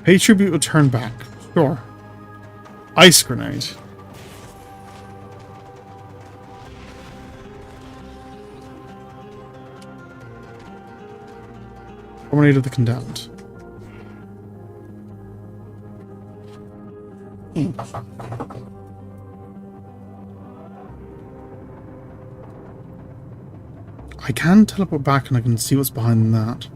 Pay tribute or turn back. Sure. Ice grenade. Promenade of the Condemned. I can teleport back and I can see what's behind that.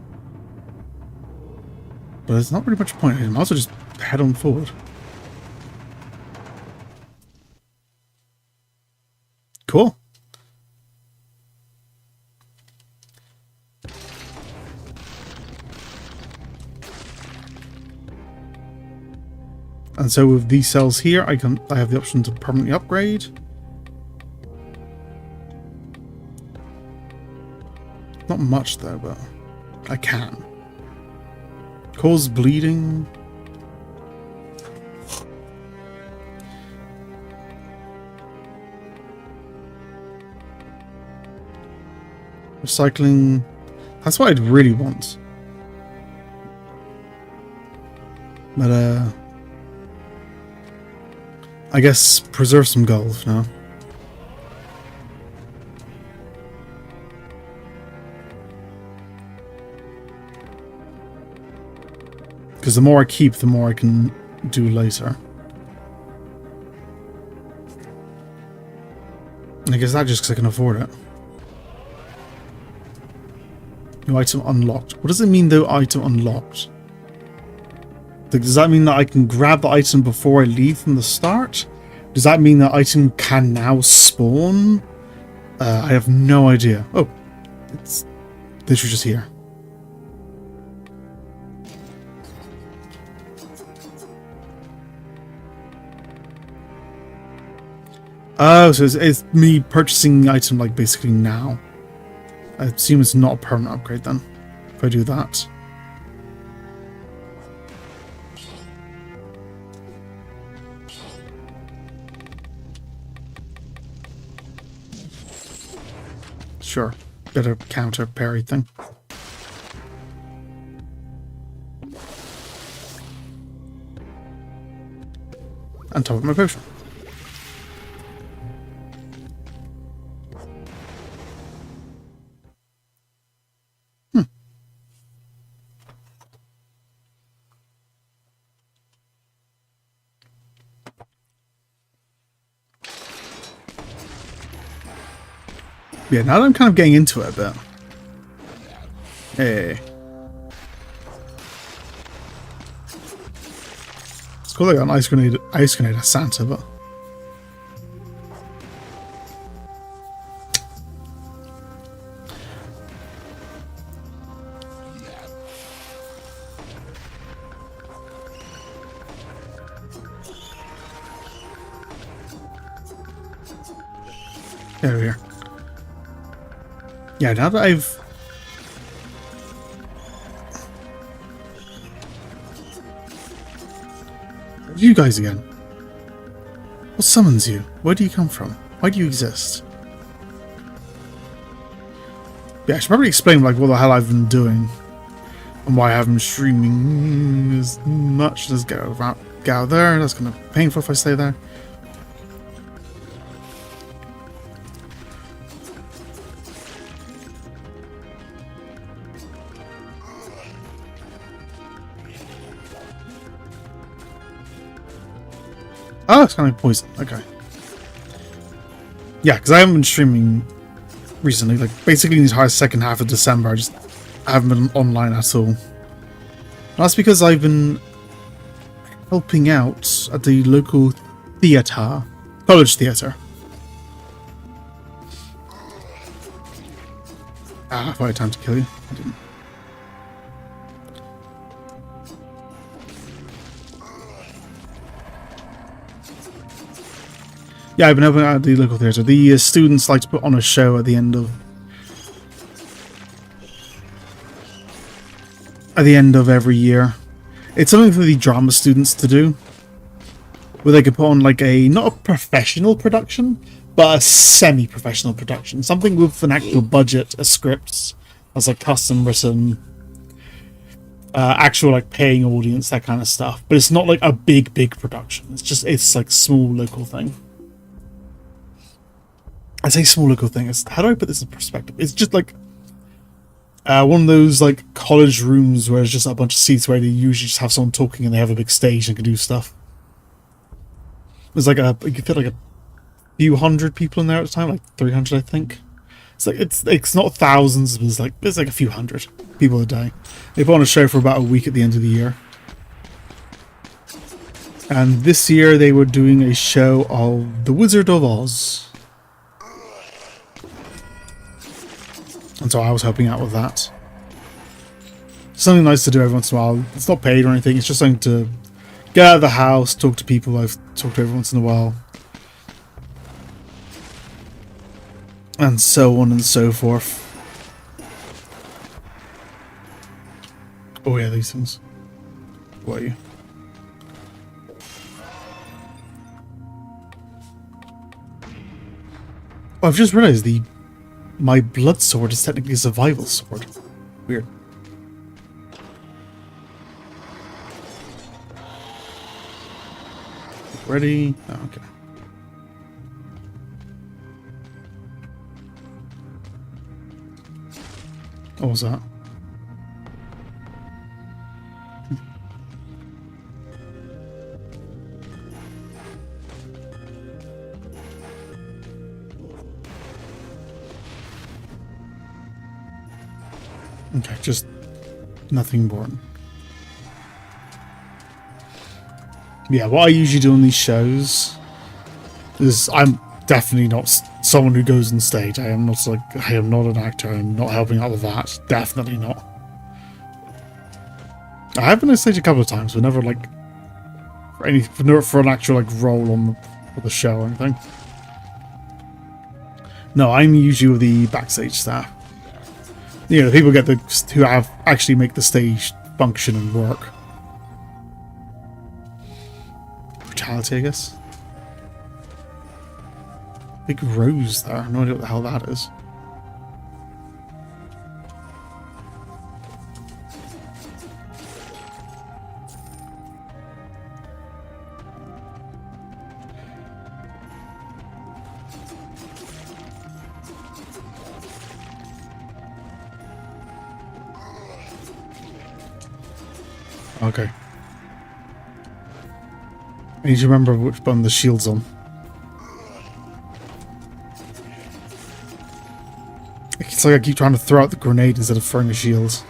But there's not really much point. I might also just head on forward. Cool. And so with these cells here, I have the option to permanently upgrade. Not much though, but I can. Cause bleeding. Recycling. That's what I'd really want. But I guess preserve some gold now. Because the more I keep, the more I can do later. I guess that just because I can afford it. New item unlocked. What does it mean though, item unlocked? Does that mean that I can grab the item before I leave from the start? Does that mean that item can now spawn? I have no idea. Oh, it's literally just here. Oh, so it's me purchasing the item like basically now. I assume it's not a permanent upgrade then, if I do that. Sure. Bit of counter parry thing. On top of my potion. Yeah, now that I'm kind of getting into it a bit. Hey. It's cool they got an ice grenade as Santa, but... There we are. Yeah, now that I've... You guys again. What summons you? Where do you come from? Why do you exist? Yeah, I should probably explain like what the hell I've been doing and why I haven't been streaming as much. Let's go out there. That's kind of painful if I stay there. Oh, it's kind of poison. Okay. Yeah, because I haven't been streaming recently. Like, basically the entire second half of December, I haven't been online at all. And that's because I've been helping out at the local theatre. College theatre. Ah, if I had time to kill you. I didn't. Yeah, I've been helping out at the local theatre. The students like to put on a show at the end of every year. It's something for the drama students to do, where they could put on like not a professional production, but a semi-professional production, something with an actual budget, a script that's like custom written, actual like paying audience, that kind of stuff. But it's not like a big production. It's like small local thing. I say small local thing. How do I put this in perspective? It's just like one of those like college rooms where it's just a bunch of seats where they usually just have someone talking and they have a big stage and can do stuff. There's like you could fit like a few hundred people in there at the time, like 300, I think. It's like it's not thousands, but it's like a few hundred people a day. They put on a show for about a week at the end of the year. And this year they were doing a show of The Wizard of Oz. And so I was helping out with that. Something nice to do every once in a while. It's not paid or anything. It's just something to get out of the house, talk to people I've talked to every once in a while. And so on and so forth. Oh yeah, these things. What are you? Oh, I've just realized my blood sword is technically a survival sword. Weird. Ready? Oh, okay. What was that? Okay, just nothing important. Yeah, what I usually do on these shows is I'm definitely not someone who goes on stage. I am not an actor. I'm not helping out with that. Definitely not. I have been on stage a couple of times, but never like for an actual like role on the show or anything. No, I'm usually with the backstage staff. You know, the people who actually make the stage function and work. Brutality, I guess. Big rose there. I have no idea what the hell that is. Okay. I need to remember which button the shield's on. It's like I keep trying to throw out the grenade instead of throwing a shield.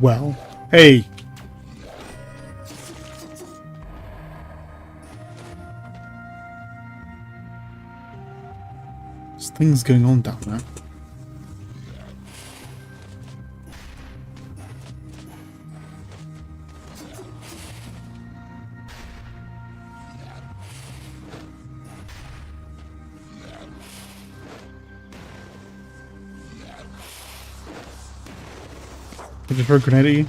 Well, hey! There's things going on down there. Did I throw a grenade at you?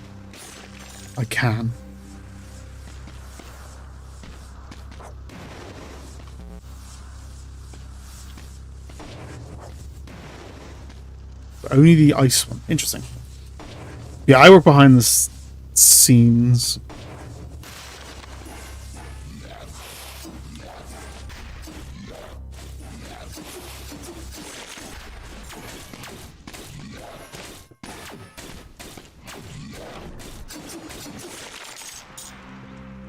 I can. Only the ice one. Interesting. Yeah, I work behind the scenes.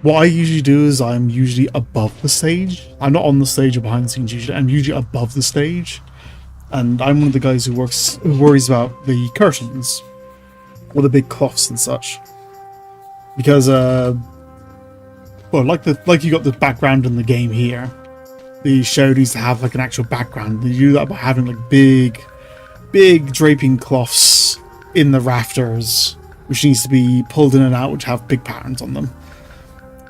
What I usually do is I'm usually above the stage. I'm not on the stage or behind the scenes usually. I'm usually above the stage. And I'm one of the guys who worries about the curtains. Or the big cloths and such. Because, well, like you got the background in the game here. The show needs to have like an actual background. They do that by having like big draping cloths in the rafters. Which needs to be pulled in and out, which have big patterns on them.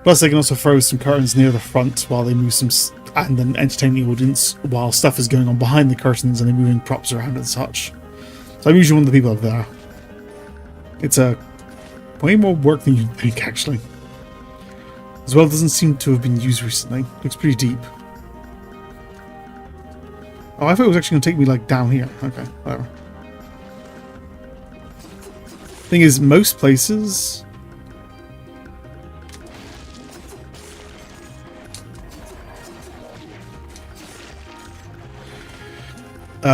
Plus, they can also throw some curtains near the front while they move some, and then entertain the audience while stuff is going on behind the curtains and they're moving props around and such. So I'm usually one of the people up there. It's a way more work than you'd think, actually. As well, it doesn't seem to have been used recently. Looks pretty deep. Oh, I thought it was actually going to take me, like, down here. Okay, whatever. Thing is, most places...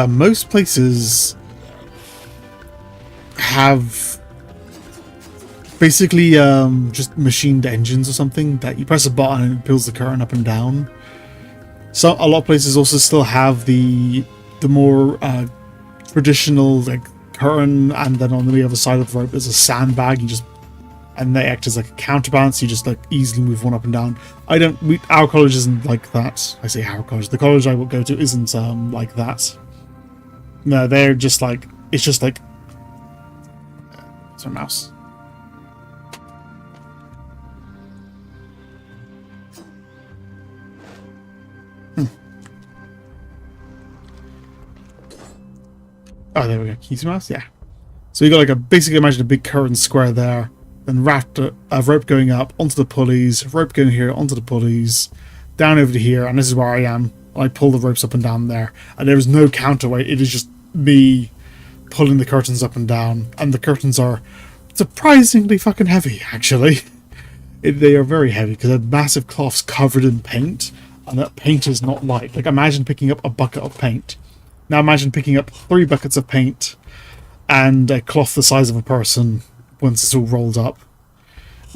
most places have basically just machined engines or something that you press a button and it pulls the curtain up and down. So a lot of places also still have the more traditional like curtain, and then on the other side of the rope there's a sandbag. And they act as like a counterbalance. You just like easily move one up and down. Our college isn't like that. I say our college. The college I will go to isn't like that. No, they're just like, it's just like, it's our mouse. Oh, there we go. Can you see my mouse? Yeah. So you got like basically imagine a big curtain square there, then a rope going up onto the pulleys, rope going here onto the pulleys, down over to here, and this is where I am. I pull the ropes up and down there, and there is no counterweight. It is just me pulling the curtains up and down, and the curtains are surprisingly fucking heavy, actually. They are very heavy because they're massive cloths covered in paint, and that paint is not light. Like, imagine picking up a bucket of paint. Now imagine picking up 3 buckets of paint and a cloth the size of a person once it's all rolled up.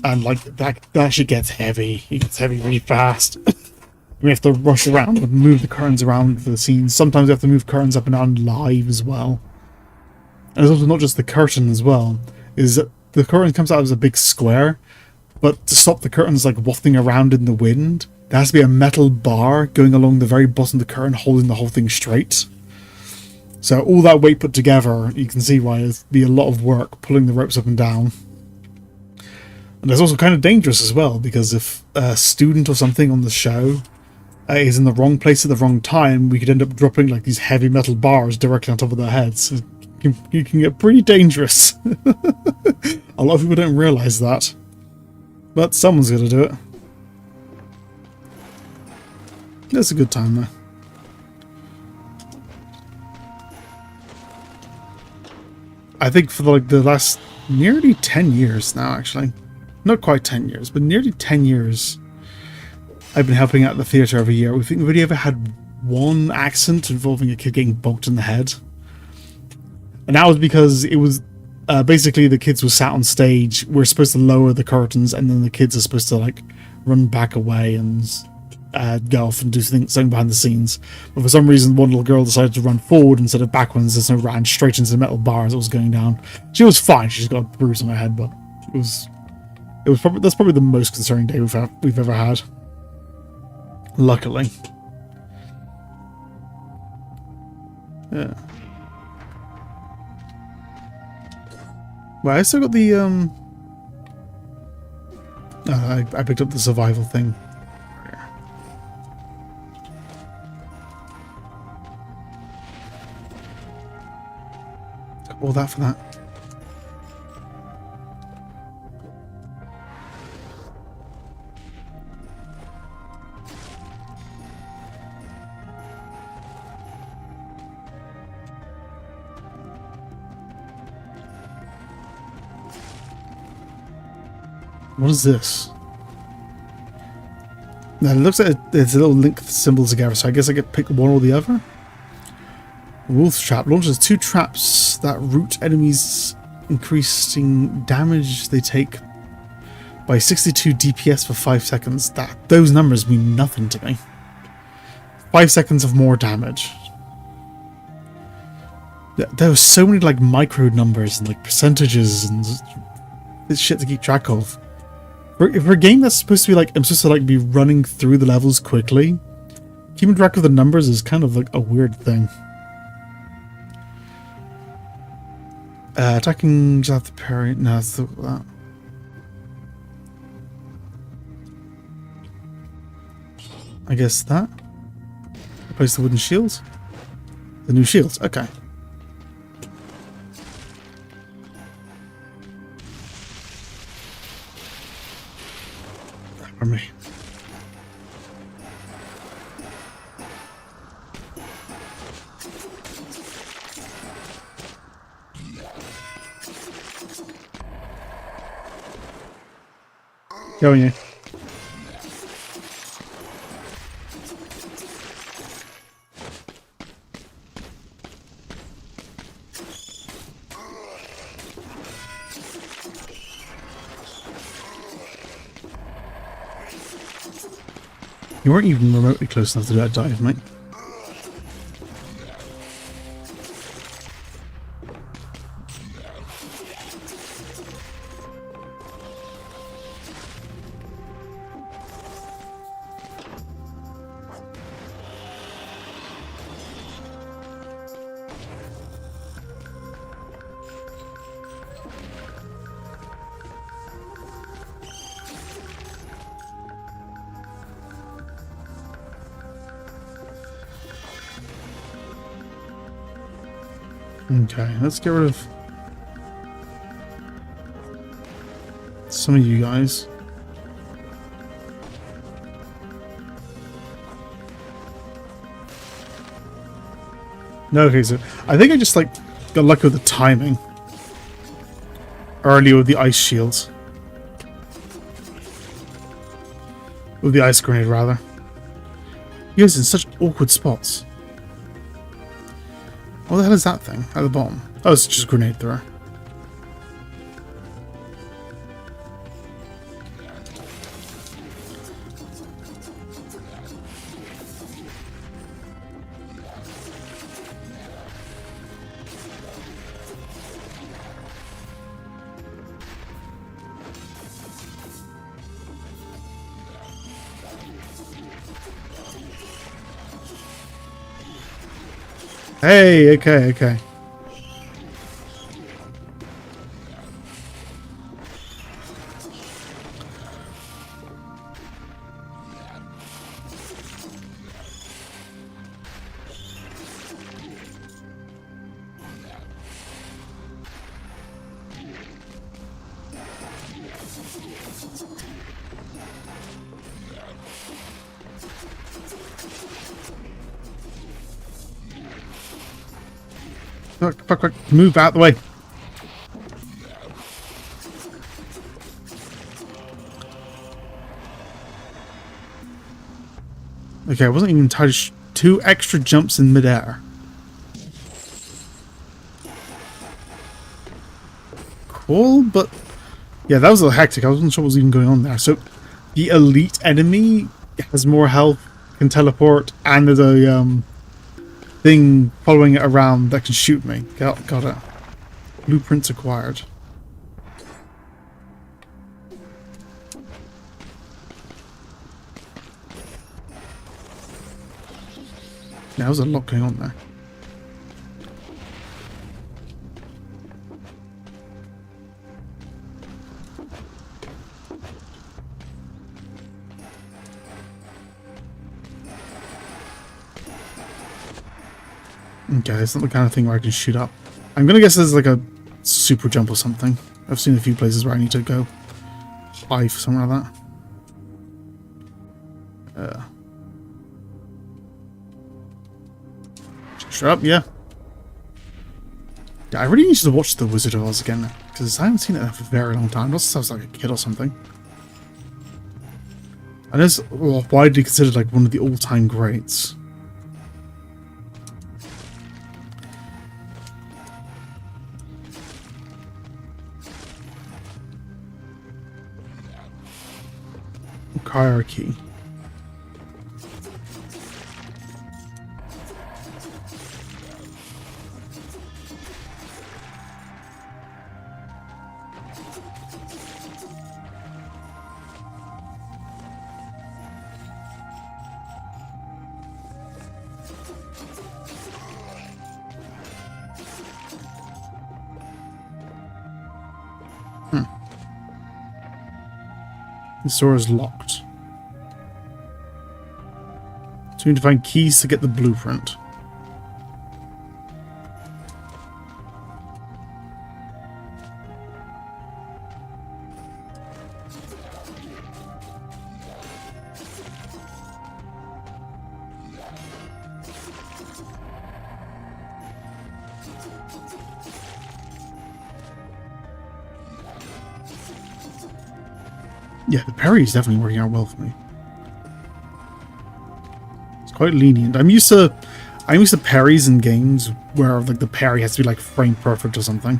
And like that shit gets heavy. It gets heavy really fast. We have to rush around and move the curtains around for the scenes. Sometimes we have to move curtains up and down live as well. And it's also not just the curtain as well. Is that the curtain comes out as a big square, but to stop the curtains like wafting around in the wind, there has to be a metal bar going along the very bottom of the curtain holding the whole thing straight. So all that weight put together, you can see why it'd be a lot of work pulling the ropes up and down. And it's also kind of dangerous as well, because if a student or something on the show is in the wrong place at the wrong time, we could end up dropping like these heavy metal bars directly on top of their heads. It can get pretty dangerous. A lot of people don't realise that. But someone's got to do it. It's a good time though. I think for like the last nearly 10 years now, actually. Not quite 10 years, but nearly 10 years. I've been helping out at the theatre every year. We've really ever had one accident involving a kid getting bonked in the head. And that was because it was basically the kids were sat on stage. We're supposed to lower the curtains, and then the kids are supposed to like run back away and go off and do something behind the scenes. But for some reason, one little girl decided to run forward instead of backwards, and so ran straight into the metal bar as it was going down. She was fine. She's got a bruise on her head, but that's probably the most concerning day we've ever had. Luckily. Yeah. Well, I still got the I picked up the survival thing. All that for that. What is this? Now it looks like there's a little link symbols together, so I guess I get pick one or the other. Wolf trap launches 2 traps that root enemies, increasing damage they take by 62 DPS for 5 seconds. Those numbers mean nothing to me. 5 seconds of more damage. There were so many like micro numbers and like percentages and this shit to keep track of. For a game that's supposed to be like, I'm supposed to like be running through the levels quickly, keeping track of the numbers is kind of like a weird thing. Attacking just have to parry. No, it's that. I guess that. Replace the wooden shields. The new shields. Okay. Pardon me. Go on you. You weren't even remotely close enough to do that dive, mate. Okay, let's get rid of some of you guys. No, okay, so I think I just like got lucky with the timing earlier with the ice shields. With the ice grenade, rather. You guys in such awkward spots. What the hell is that thing at the bottom? Oh, it's just a grenade thrower. Hey, okay. Quick, move out the way. Okay, I wasn't even entirely 2 extra jumps in midair. Cool, but yeah, that was a little hectic. I wasn't sure what was even going on there. So the elite enemy has more health, can teleport, and there's a thing following it around that can shoot me. Got it. Blueprints acquired. Yeah, there's a lot going on there. Okay, it's not the kind of thing where I can shoot up. I'm gonna guess there's like a super jump or something. I've seen a few places where I need to go high for something like that. Shut up, yeah. Yeah, I really need to watch The Wizard of Oz again, because I haven't seen it for a very long time. Not since I was like a kid or something. And it's widely considered like one of the all-time greats. Hierarchy. This door is locked. So we need to find keys to get the blueprint. Yeah, the parry is definitely working out well for me. It's quite lenient. I'm used to parries in games where like the parry has to be like frame perfect or something.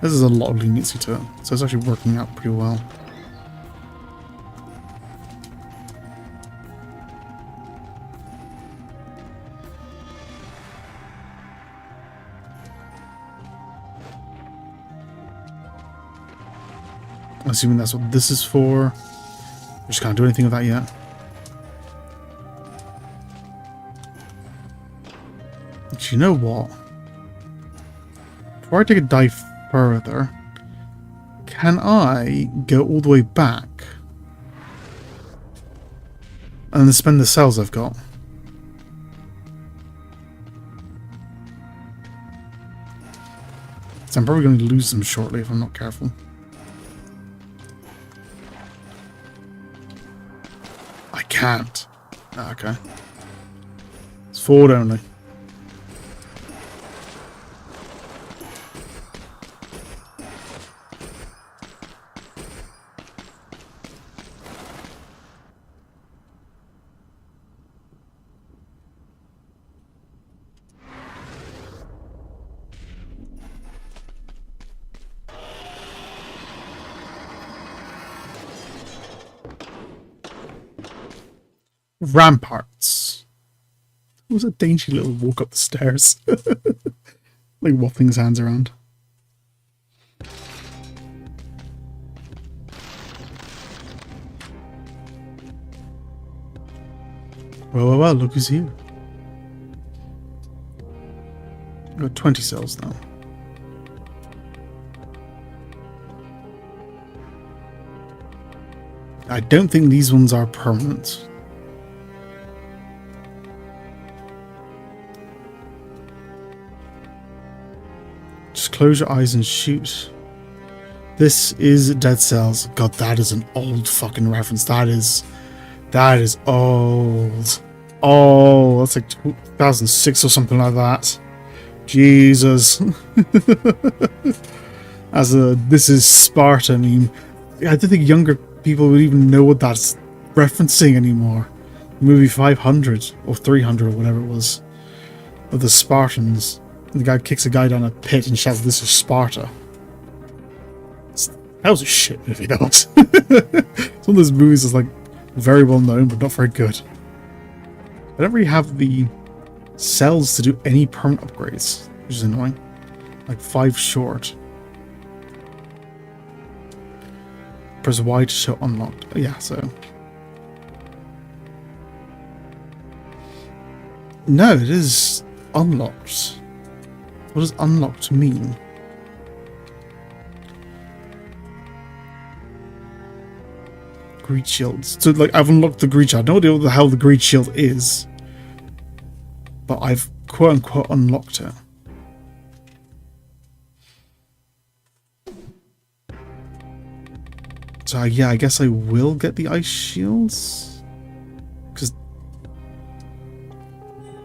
This is a lot of leniency to it, so it's actually working out pretty well. Assuming that's what this is for. I just can't do anything with that yet. But you know what? Before I take a dive further, can I go all the way back and then spend the cells I've got? So I'm probably going to lose them shortly if I'm not careful. I can't. Oh, okay. It's forward only. Ramparts. It was a dainty little walk up the stairs. Like waffling his hands around. Well, look who's here. Got 20 cells now. I don't think these ones are permanent. Just close your eyes and shoot. This is Dead Cells. God, that is an old fucking reference. That is old. Oh, that's like 2006 or something like that. Jesus. This is Sparta. I mean, I don't think younger people would even know what that's referencing anymore. movie 500 or 300 or whatever it was, of the Spartans. And the guy kicks a guy down a pit and shouts, "This is Sparta." That was a shit movie, that was. It's one of those movies that's like very well known but not very good. I don't really have the cells to do any permanent upgrades, which is annoying. Like 5 short. Press Y to show unlocked. Oh, yeah, so. No, it is unlocked. What does unlocked mean? Greed shields. So, like, I've unlocked the greed shield. I have no idea what the hell the greed shield is, but I've quote-unquote unlocked it. So, yeah, I guess I will get the ice shields, because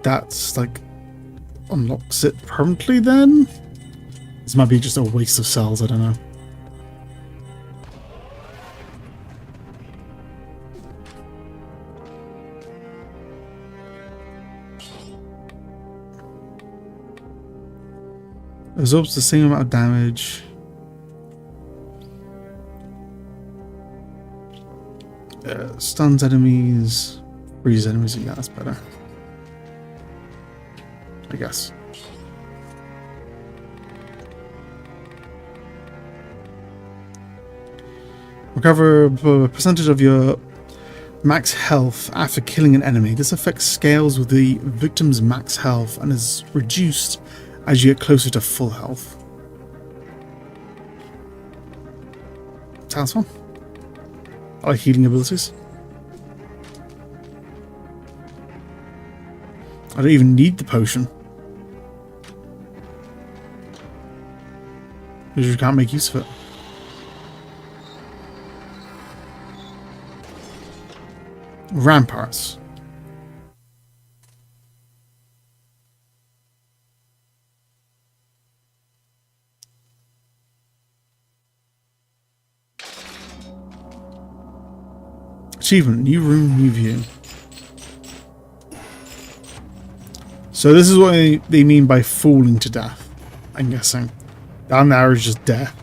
that's, like, unlocks it permanently then? This might be just a waste of cells, I don't know. Absorbs the same amount of damage. Stuns enemies. Freezes enemies. Yeah, that's better. I guess. Recover a percentage of your max health after killing an enemy. This effect scales with the victim's max health and is reduced as you get closer to full health. Sounds fun. I like healing abilities. I don't even need the potion, because you can't make use of it. Ramparts. Achievement, new room, new view. So this is what they mean by falling to death, I'm guessing. Down there is just death.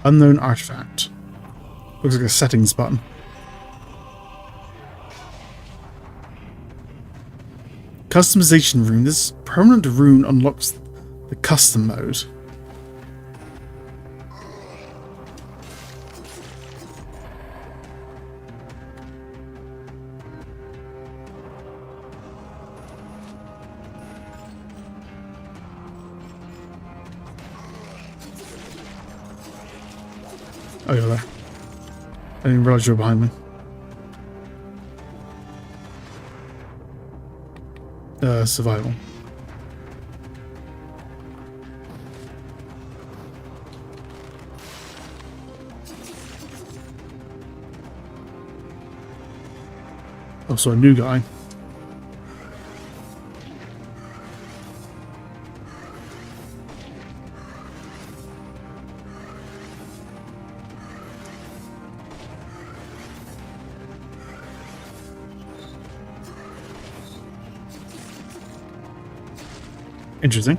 Unknown artifact. Looks like a settings button. Customization rune. This permanent rune unlocks the custom mode. Oh, you're there. I didn't realize you were behind me. Survival. Oh, so a new guy. Interesting.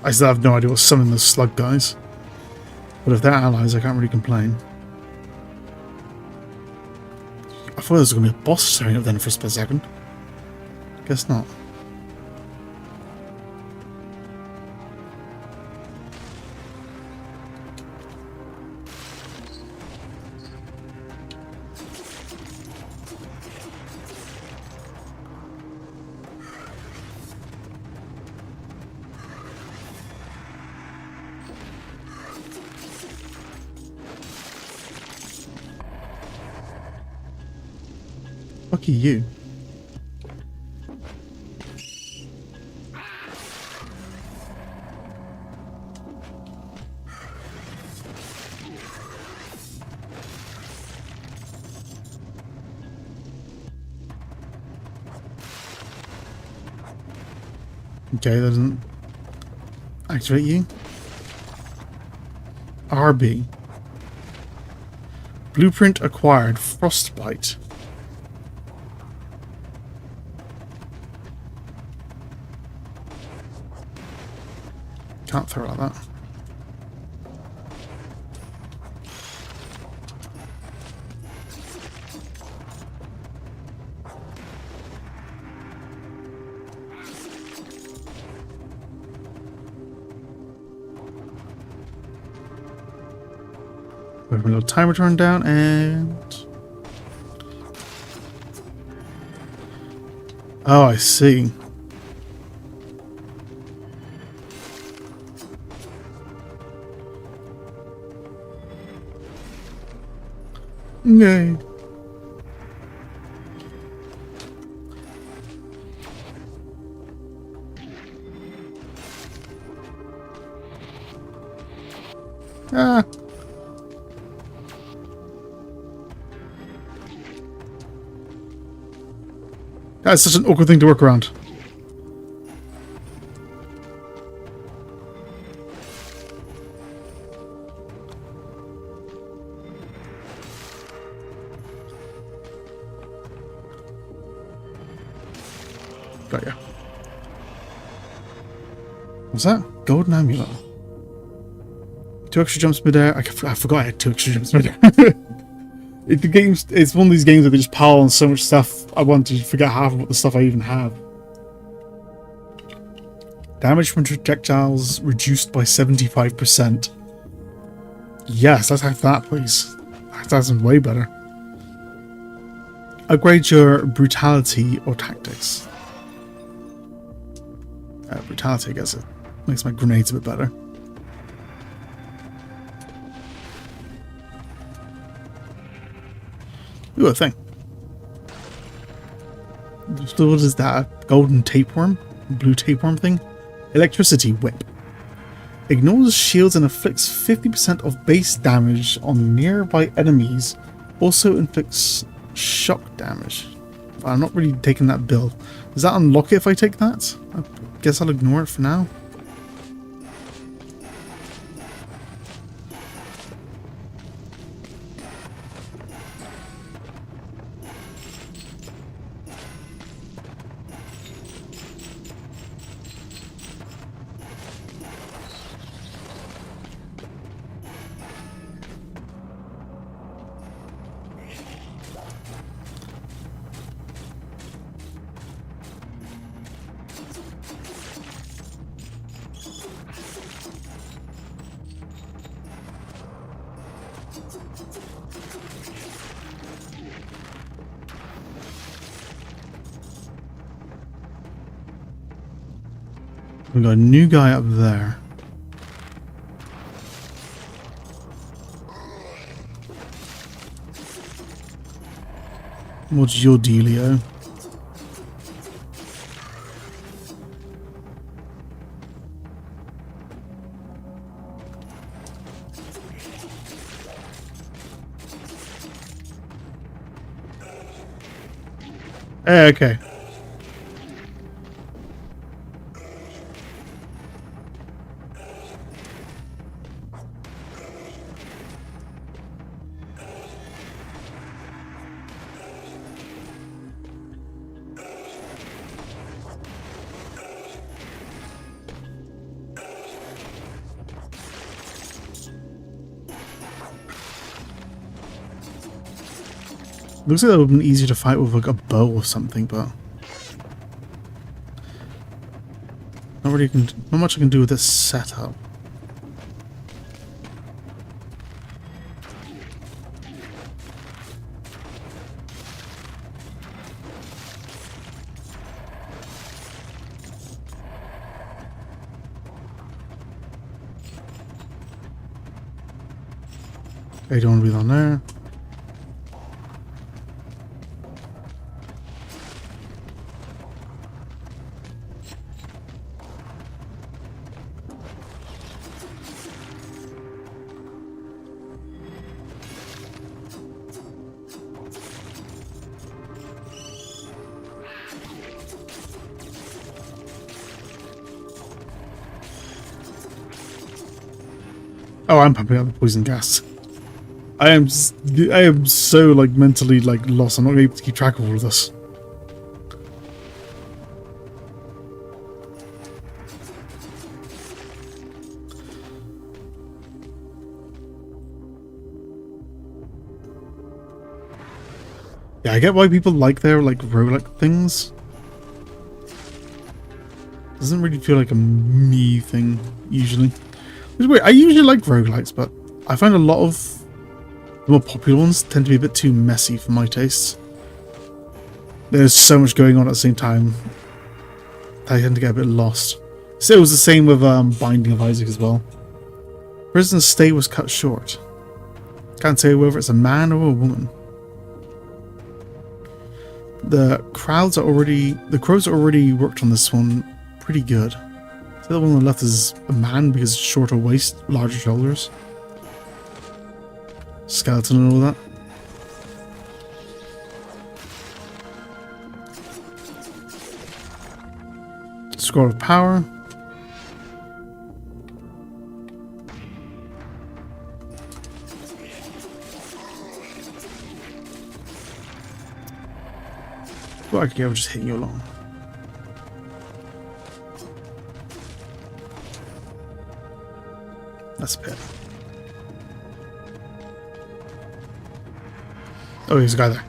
I still have no idea what's summoning the slug guys. But if they're allies, I can't really complain. I thought there was going to be a boss staring up then for a split second. Guess not. Lucky you. Okay, that doesn't activate you. RB. Blueprint acquired. Frostbite. Can't throw like that. We have a little timer turned down and... Oh, I see. Yay. Ah. That's such an awkward thing to work around. Got ya. What's that? Golden amulet. 2 extra jumps midair. I forgot I had 2 extra jumps midair. The game's, it's one of these games where they just pile on so much stuff. I want to forget half of what the stuff I even have. Damage from projectiles reduced by 75%. Yes, let's have that, please. That sounds way better. Upgrade your brutality or tactics. Brutality, I guess it makes my grenades a bit better. Ooh, a thing. So what is that? A golden tapeworm? Blue tapeworm thing? Electricity whip. Ignores shields and inflicts 50% of base damage on nearby enemies. Also inflicts shock damage. I'm not really taking that build. Does that unlock it if I take that? I guess I'll ignore it for now. We've got a new guy up there. What's your dealio? Okay. Looks like that would have been easier to fight with like a bow or something, but not much I can do with this setup. I don't want to be on there. Oh, I'm pumping out the poison gas. I am so like mentally like lost. I'm not able to keep track of all of this. Yeah, I get why people like their like roguelike things. Doesn't really feel like a me thing usually. It's weird. I usually like roguelikes, but I find a lot of the more popular ones tend to be a bit too messy for my tastes. There's so much going on at the same time. I tend to get a bit lost. So it was the same with Binding of Isaac as well. Prisoner's stay was cut short. Can't say whether it's a man or a woman. The crows are already worked on this one pretty good. So the one on the left is a man because shorter waist, larger shoulders. Skeleton and all that. Scroll of power. Well, okay, I'll just hit you along. That's a pit. Oh, there's a guy there.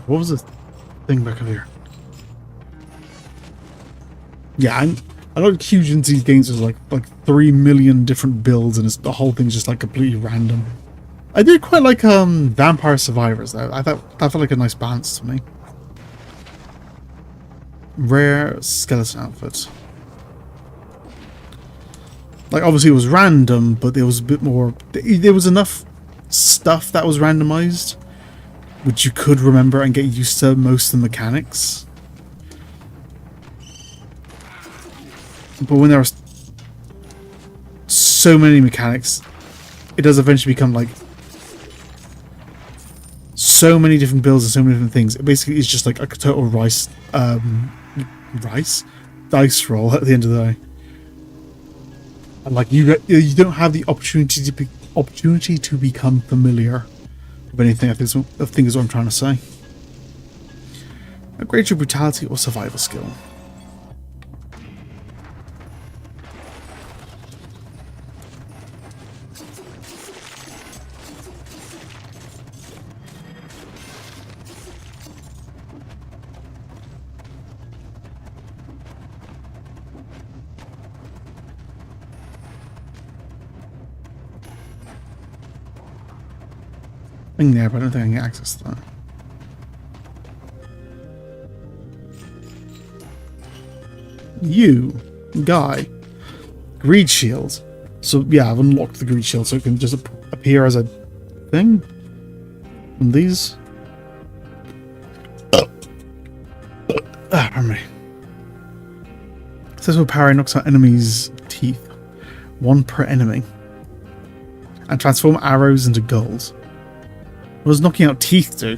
What was this thing back up here? Yeah, I'm not huge into these games. There's like 3 million different builds, and the whole thing's just like completely random. I did quite like Vampire Survivors though. I thought that felt like a nice balance to me. Rare skeleton outfit. Like obviously it was random, but there was a bit more. There was enough stuff that was randomized, which you could remember and get used to most of the mechanics. But when there are so many mechanics, it does eventually become like so many different builds and so many different things. It basically is just like a total dice roll at the end of the day. And like you don't have the opportunity to become familiar with anything. I think is what I'm trying to say. Upgrade your brutality or survival skill. There, but I don't think I can get access to that. You, guy, greed shield. So yeah, I've unlocked the greed shield, so it can just appear as a thing. And these. Pardon me. Successful power knocks out enemies' teeth, 1 per enemy, and transform arrows into gold. What does knocking out teeth do?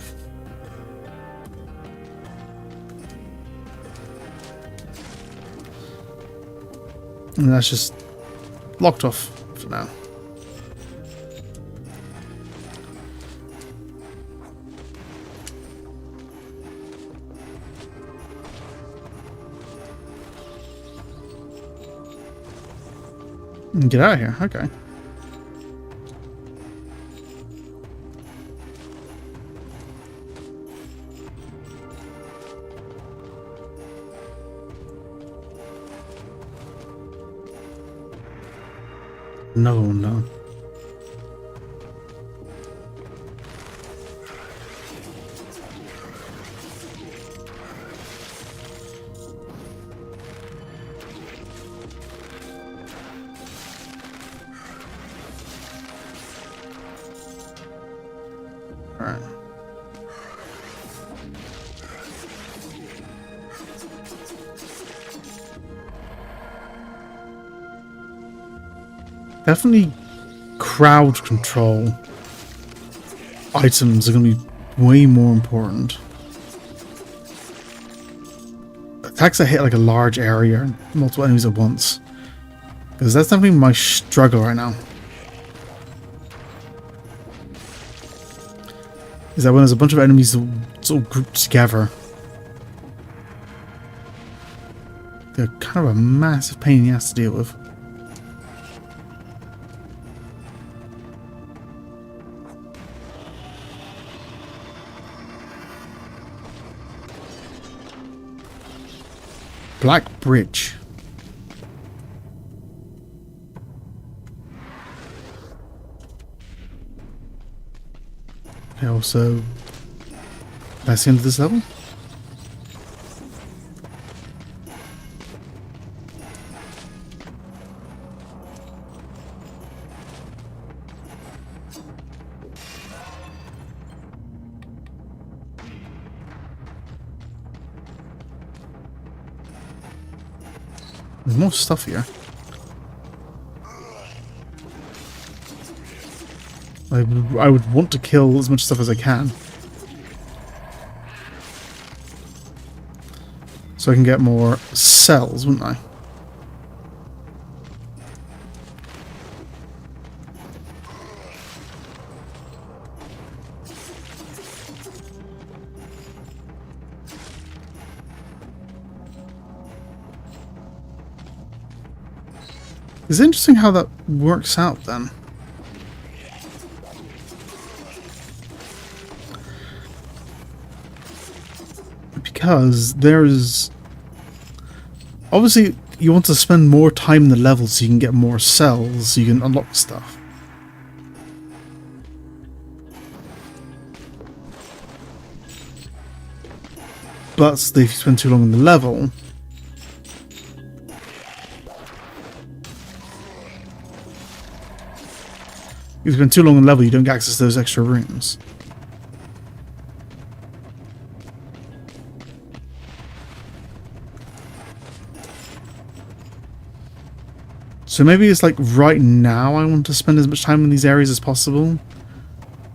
And that's just locked off for now. Get out of here. Okay. No, no. Alright. Definitely crowd control items are going to be way more important. Attacks that hit like a large area and multiple enemies at once. Because that's definitely my struggle right now. Is that when there's a bunch of enemies sort of grouped together, they're kind of a massive pain in the ass to deal with. Black Bridge. Okay, also, that's the end of this level. There's more stuff here. I would want to kill as much stuff as I can, so I can get more cells, wouldn't I? It's interesting how that works out then. Because there's... Obviously, you want to spend more time in the level so you can get more cells, so you can unlock stuff. But if you spend too long in the level... If you spend too long in the level, you don't get access to those extra rooms. So maybe it's like right now I want to spend as much time in these areas as possible.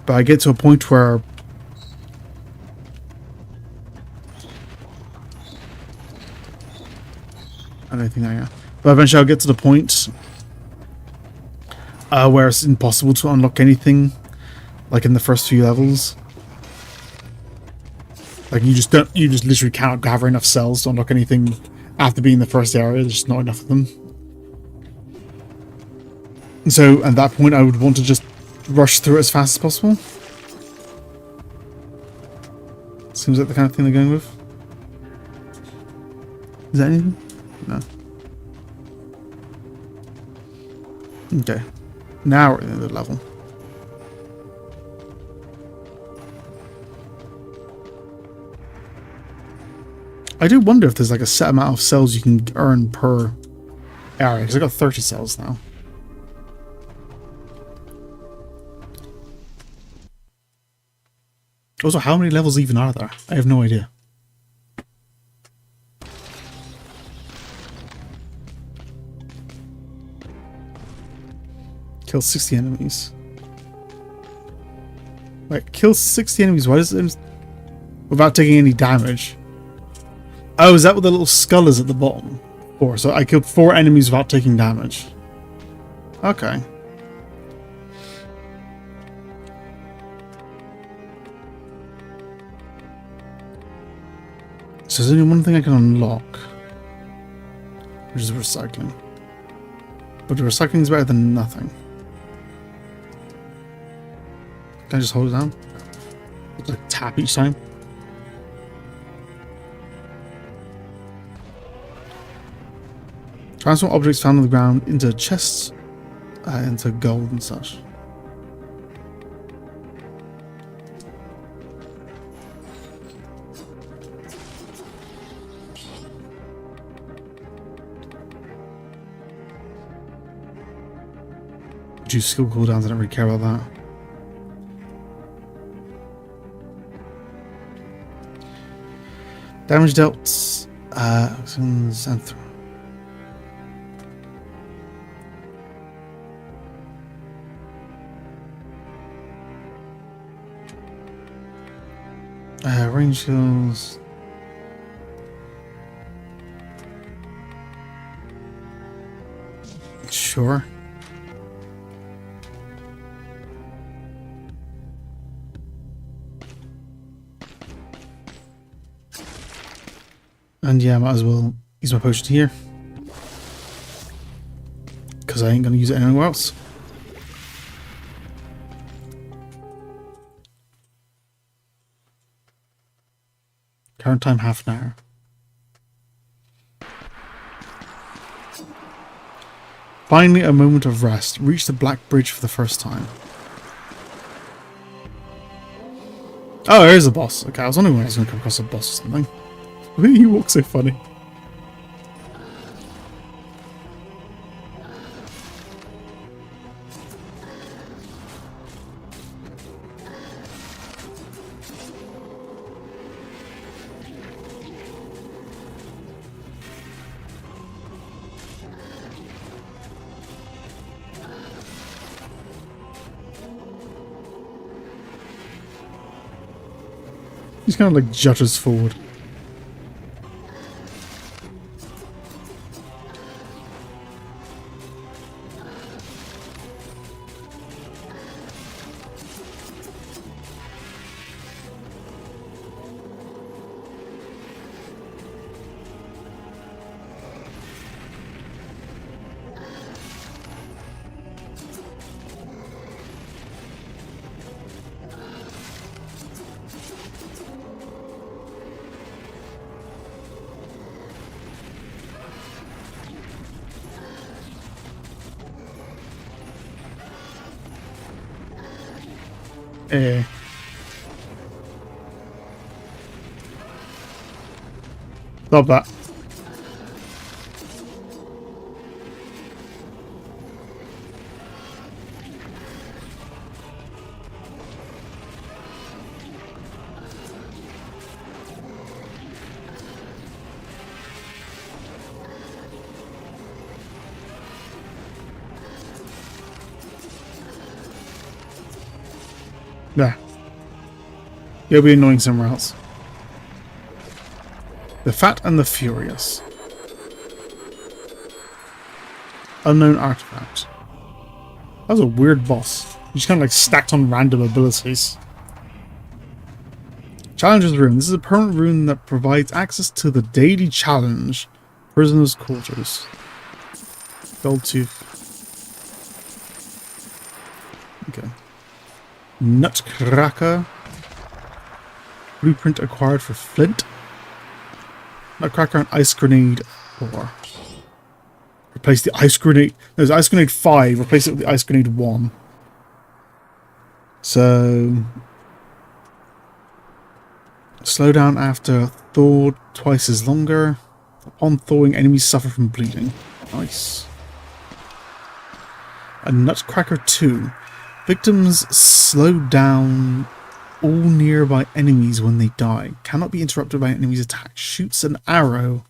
But I get to a point where... I don't think I am. But eventually I'll get to the point where it's impossible to unlock anything, like in the first few levels. Like you just literally cannot gather enough cells to unlock anything after being in the first area. There's just not enough of them. And so at that point I would want to just rush through it as fast as possible. Seems like the kind of thing they're going with. Is that anything? No. Okay. Now we're in the level. I do wonder if there's like a set amount of cells you can earn per area, because I got 30 cells now. Also, how many levels even are there? I have no idea. Kill 60 enemies. Wait, kill 60 enemies? Why does it... Without taking any damage? Oh, is that what the little skull is at the bottom? 4. So I killed 4 enemies without taking damage. Okay. So there's only one thing I can unlock, which is recycling. But the recycling is better than nothing. Can I just hold it down? Like tap each time? Transform objects found on the ground into chests into gold and such. Reduce skill cooldowns, I don't really care about that. Damage dealt, range skills. Sure. And yeah, I might as well use my potion here. Because I ain't going to use it anywhere else. Current time, half an hour. Finally, a moment of rest. Reach the Black Bridge for the first time. Oh, there's a boss. Okay, I was wondering when I was going to come across a boss or something. He walks so funny. He's kind of like jutters forward. Love that. Yeah. You'll be annoying somewhere else. The Fat and the Furious. Unknown artifact. That was a weird boss. He just kind of like stacked on random abilities. Challenger's Room. This is a permanent room that provides access to the daily challenge. Prisoner's Quarters. Gold Tooth. Okay. Nutcracker. Blueprint acquired for Flint. Nutcracker and Ice Grenade 4. Replace the Ice Grenade. There's Ice Grenade 5. Replace it with the Ice Grenade 1. So... slow down after thaw twice as longer. Upon thawing, enemies suffer from bleeding. Nice. And Nutcracker 2. Victims slow down all nearby enemies when they die. Cannot be interrupted by enemies' attack. Shoots an arrow.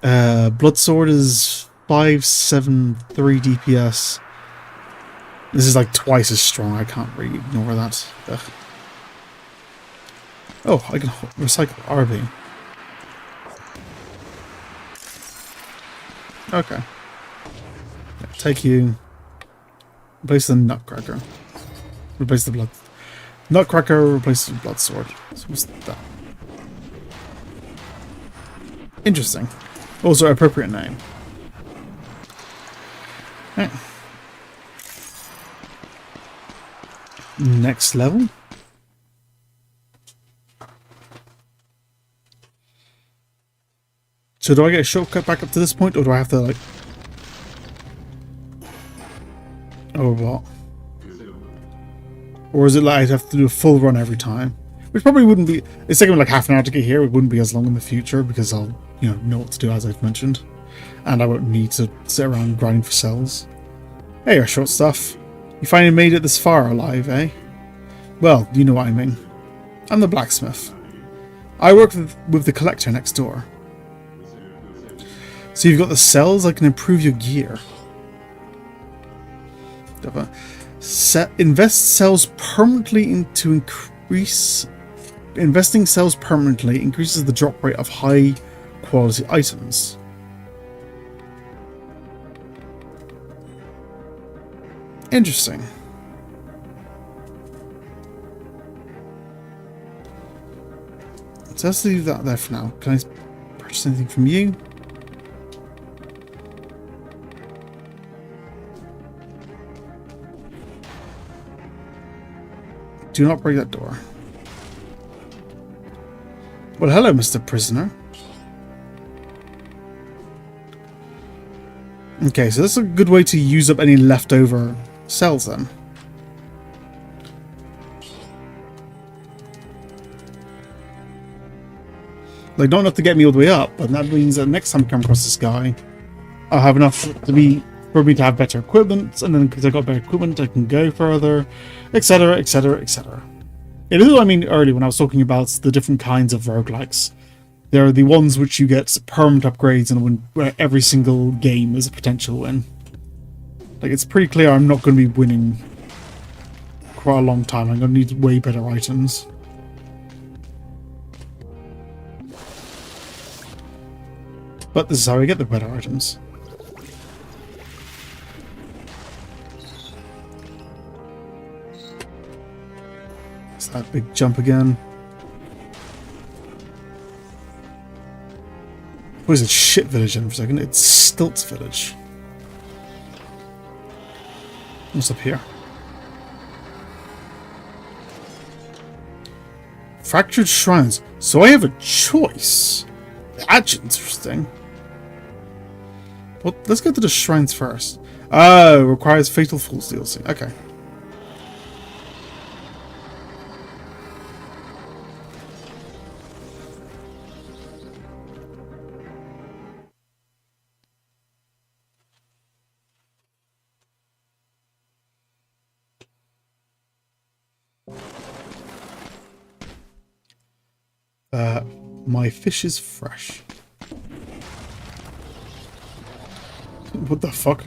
Bloodsword is 573 DPS. This is like twice as strong. I can't really ignore that. Ugh. Oh, I can recycle RB. Okay. Yeah, take you. Replace the Nutcracker. Replace the blood. Nutcracker, replace the Bloodsword. So what's that? Interesting. Also, appropriate name. Right. Next level. So do I get a shortcut back up to this point, or do I have to, like... Or what? Or is it like I'd have to do a full run every time? Which probably wouldn't be... It's taking me like half an hour to get here. It wouldn't be as long in the future, because I'll, know what to do, as I've mentioned. And I won't need to sit around grinding for cells. Hey, your short stuff. You finally made it this far alive, eh? Well, you know what I mean. I'm the blacksmith. I work with the collector next door. So you've got the cells that can improve your gear. Invest cells permanently into increase... Investing cells permanently increases the drop rate of high quality items. Interesting. So let's leave that there for now. Can I purchase anything from you? Do not break that door. Well, hello, Mr. Prisoner. Okay, so that's a good way to use up any leftover cells then. Like, not enough to get me all the way up, but that means that next time I come across this guy, I'll have enough for me to have better equipment, and then because I've got better equipment, I can go further, etc., etc., etc. It is what I mean earlier when I was talking about the different kinds of roguelikes. There are the ones which you get permanent upgrades and where every single game is a potential win. Like, it's pretty clear I'm not going to be winning quite a long time. I'm going to need way better items. But this is how I get the better items. It's that big jump again. What is it? Shit Village then for a second. It's Stilts Village. What's up here? Fractured Shrines. So I have a choice. That's interesting. Well, let's go to the shrines first. Oh, requires Fatal Falls DLC. Okay. My fish is fresh. What the fuck?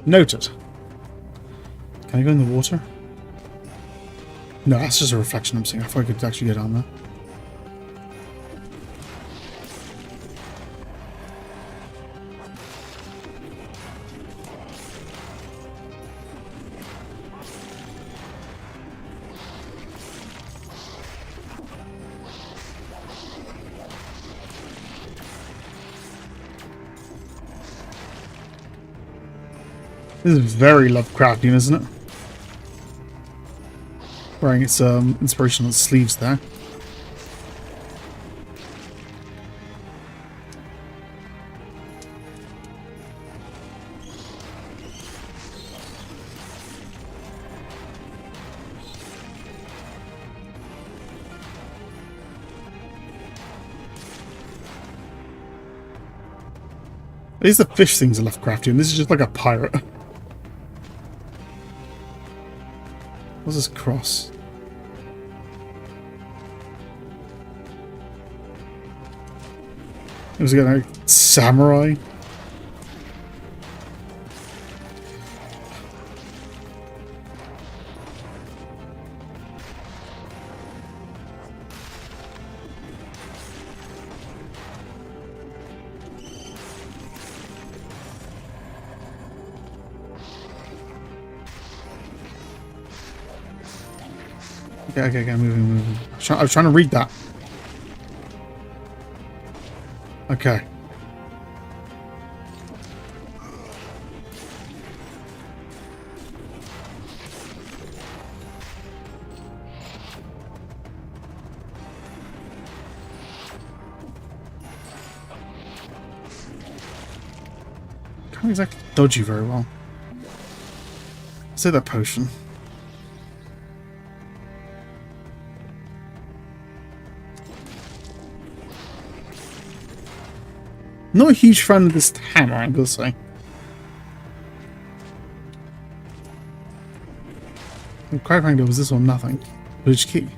Noted. Can I go in the water? No, that's just a reflection I'm seeing. I thought I could actually get on there. This is very Lovecraftian, isn't it? Wearing its inspirational sleeves there. At least the fish things are Lovecraftian. This is just like a pirate. What's this cross? It was like samurai. Okay, moving. I was trying to read that. Okay. Can't exactly dodge you very well. Say that potion. Not a huge fan of this hammer, I'm gonna say. And quite frankly, was this one nothing. Which key?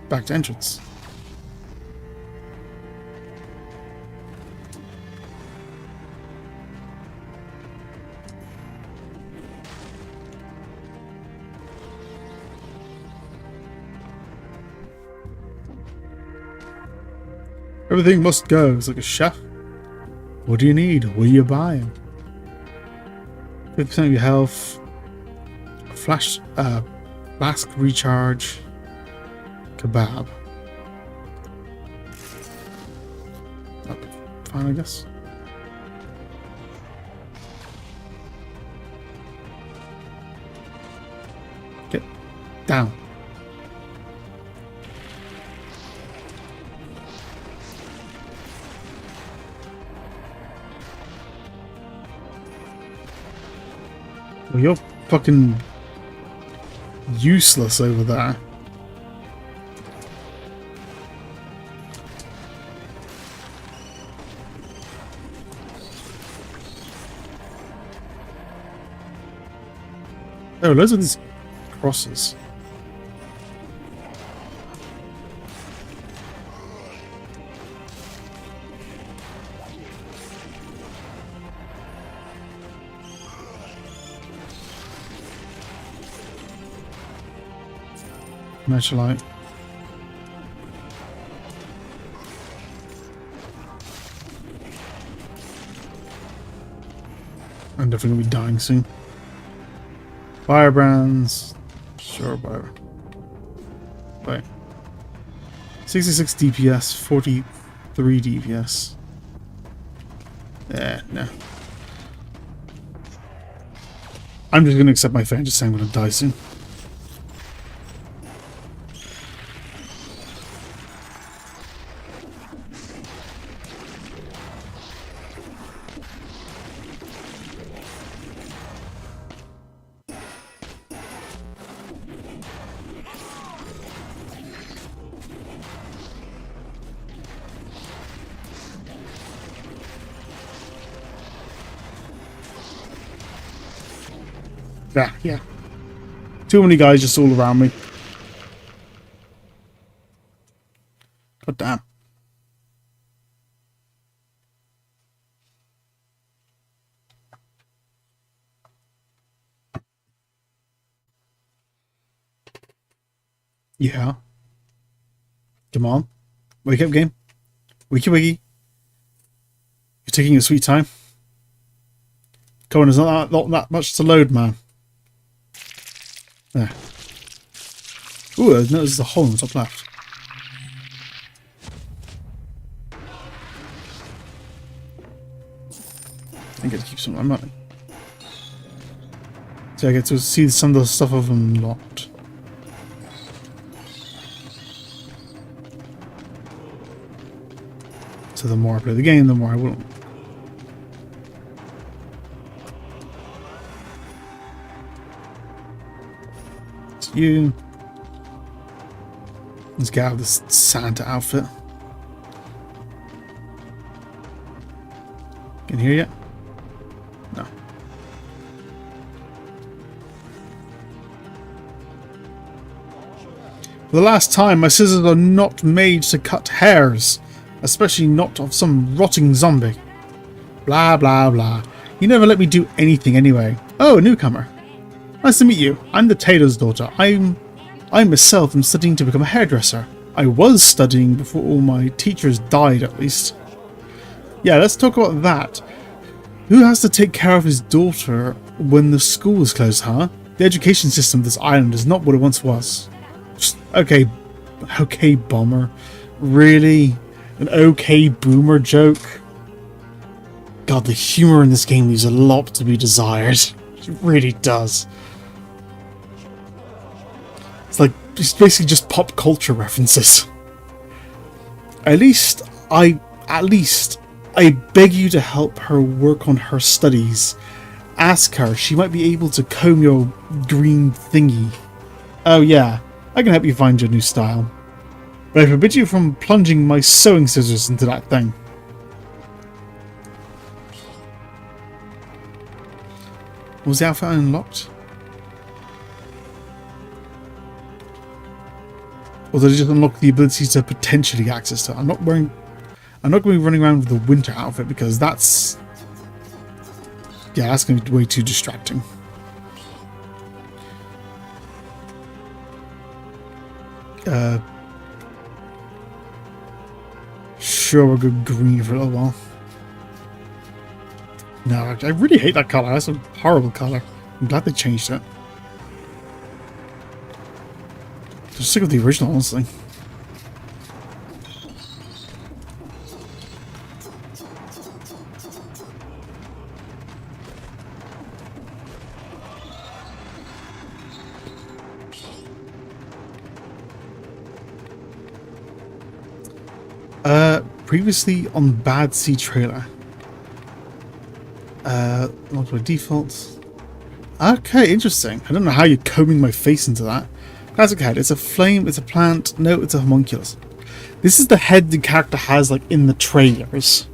Back to entrance. Everything must go. It's like a chef. What do you need? What are you buying? 50% of your health. Flash, flask recharge. Kebab. That'd be fine, I guess. Get down. Well, you're fucking useless over there. Oh, loads of these crosses. Metal light. I'm definitely gonna be dying soon. Firebrands. Sure, whatever. Wait. 66 DPS, 43 DPS. No. I'm just gonna accept my fate and just say I'm gonna die soon. Yeah. Too many guys just all around me. God damn. Yeah. Come on. Wake up, game. Wakey wakey. You're taking your sweet time. Come on, there's not that much to load, man. There. Ooh, I noticed the hole in the top left. I get to keep some of my money. So I get to see some of the stuff I've unlocked. So the more I play the game, the more I will. It's you. Let's get out of this Santa outfit. Can you hear yet? No. For the last time, my scissors are not made to cut hairs. Especially not of some rotting zombie. Blah, blah, blah. You never let me do anything anyway. Oh, a newcomer. Nice to meet you. I'm the tailor's daughter. I myself am studying to become a hairdresser. I was studying before all my teachers died, at least. Yeah, let's talk about that. Who has to take care of his daughter when the school is closed, huh? The education system of this island is not what it once was. Just, okay, bomber. Really? An okay boomer joke? God, the humor in this game leaves a lot to be desired. It really does. It's basically just pop culture references. At least I beg you to help her work on her studies. Ask her. She might be able to comb your green thingy. Oh yeah, I can help you find your new style. But I forbid you from plunging my sewing scissors into that thing. Was the outfit unlocked? Or did I just unlock the ability to potentially get access to it? I'm not going to be running around with the winter outfit because that's... yeah, that's going to be way too distracting. Sure, we'll go green for a little while. No, I really hate that colour. That's a horrible colour. I'm glad they changed it. Just stick with the original, honestly. Previously on Bad Sea Trailer. Not by default. Okay, interesting. I don't know how you're combing my face into that. Classic head. It's a flame, it's a plant. No, it's a homunculus. This is the head the character has, like, in the trailers.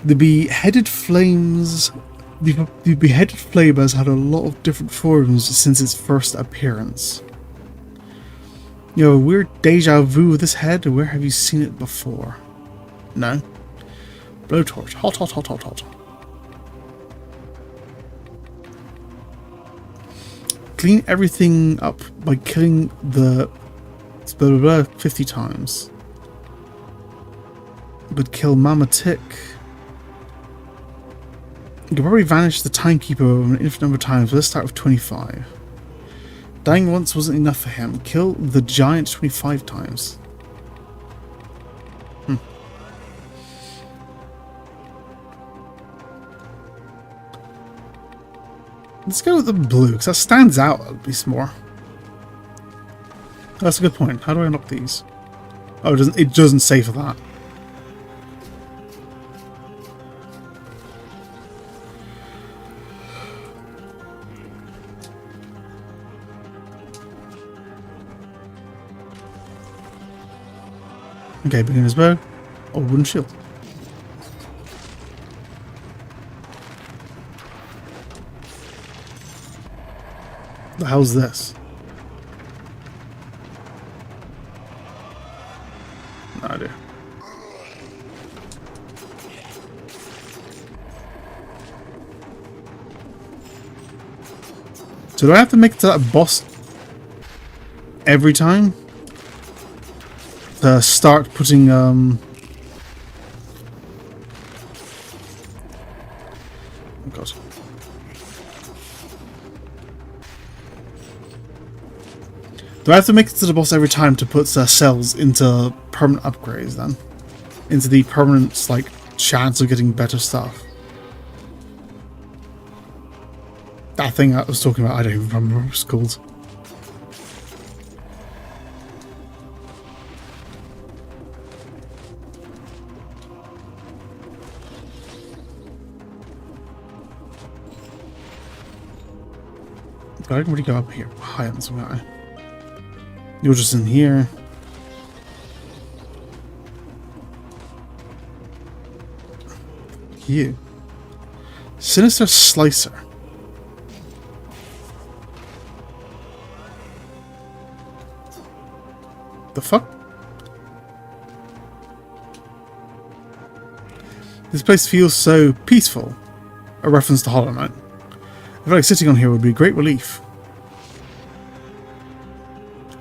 The beheaded flames... The beheaded flame has had a lot of different forms since its first appearance. You have a weird deja vu with this head. Where have you seen it before? No. Blowtorch. Hot, hot, hot, hot, hot. Clean everything up by killing the blah, blah, blah 50 times. But kill Mama Tick. You can probably vanish the timekeeper an infinite number of times, but let's start with 25. Dying once wasn't enough for him. Kill the giant 25 times. Let's go with the blue, because that stands out at least more. That's a good point. How do I unlock these? Oh, it doesn't say for that. Okay, beginner's bow or wooden shield. The hell's this? No idea. So do I have to make it to that boss every time? To start putting oh god. Do I have to make it to the boss every time to put cells into permanent upgrades then? Into the permanent, like, chance of getting better stuff? That thing I was talking about, I don't even remember what it's called. But I can really go up here, high on some guy. You're just in here. You. Sinister Slicer. The fuck? This place feels so peaceful. A reference to Hollow Knight. I feel like sitting on here would be a great relief.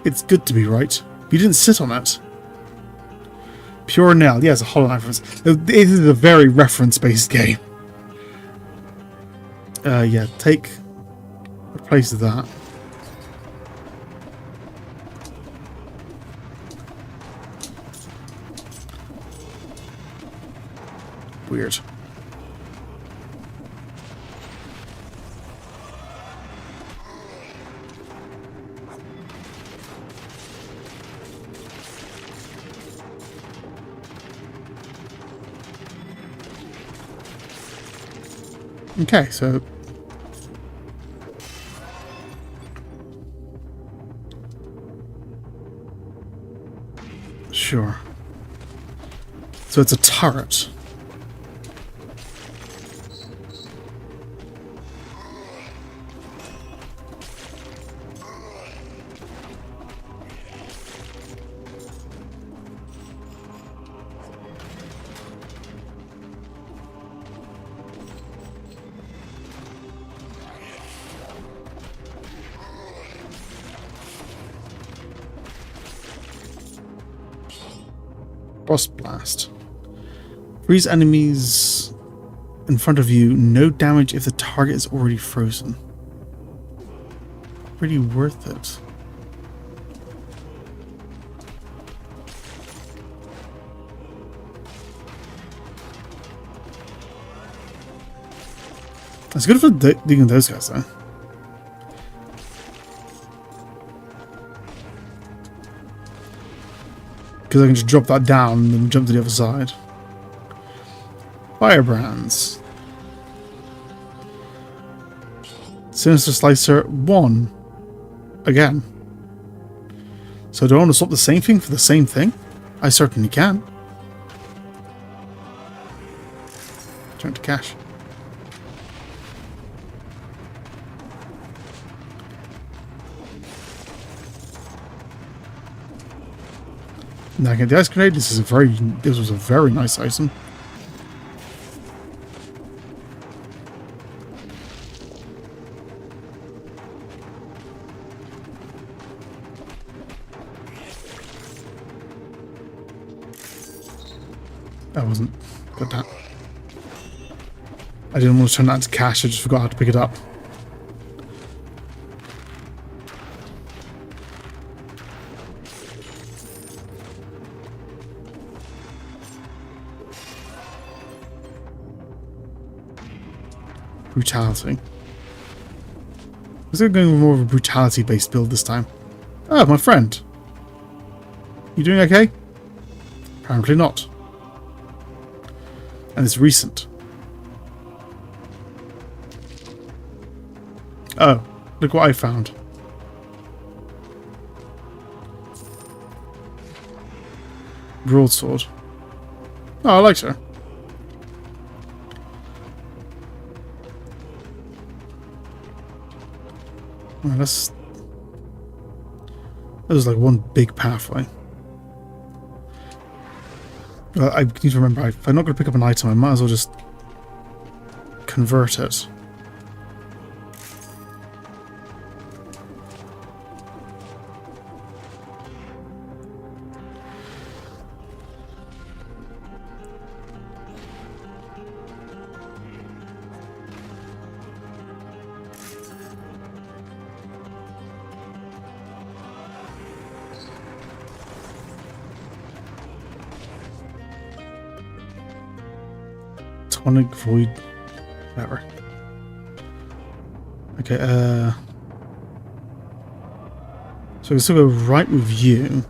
It's good to be right. But you didn't sit on it. Pure Nail. Yes, a Hollow Knight reference. It is a very reference-based game. Yeah, replace that. Weird. Okay, so sure. So it's a turret. Frost blast. Freeze enemies in front of you. No damage if the target is already frozen. Pretty worth it. It's good for digging those guys though. Because I can just drop that down and then jump to the other side. Firebrands. Sinister Slicer 1. Again. So do I want to swap the same thing for the same thing? I certainly can. Turn to cash. Now I get the ice grenade. This was a very nice item. That wasn't good. That I didn't want to turn that into cash. I just forgot how to pick it up. Brutality. Let's go with more of a brutality-based build this time. Oh, my friend. You doing okay? Apparently not. And it's recent. Oh, look what I found. Broadsword. Oh, I like her. Well, that was like one big pathway. I need to remember, if I'm not going to pick up an item, I might as well just convert it. Tonic Void, whatever. Okay, so I can still go right with you.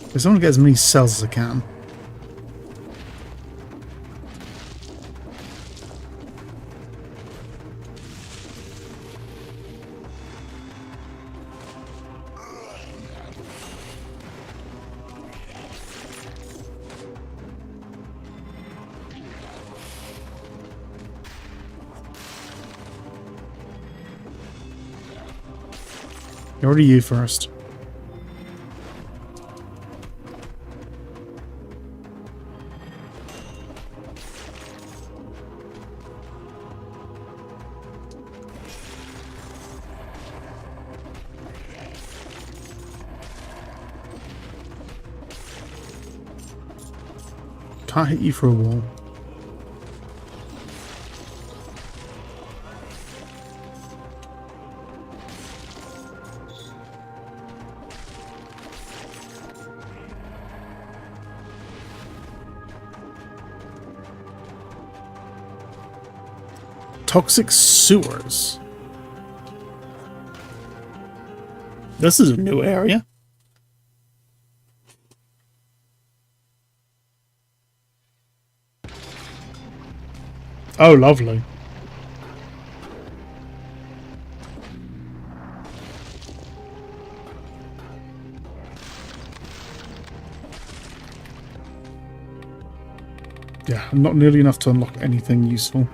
I just want to get as many cells as I can. Already you first. Can't hit you for a wall. toxic sewers. This is a new area. Oh, lovely. Yeah, not nearly enough to unlock anything useful.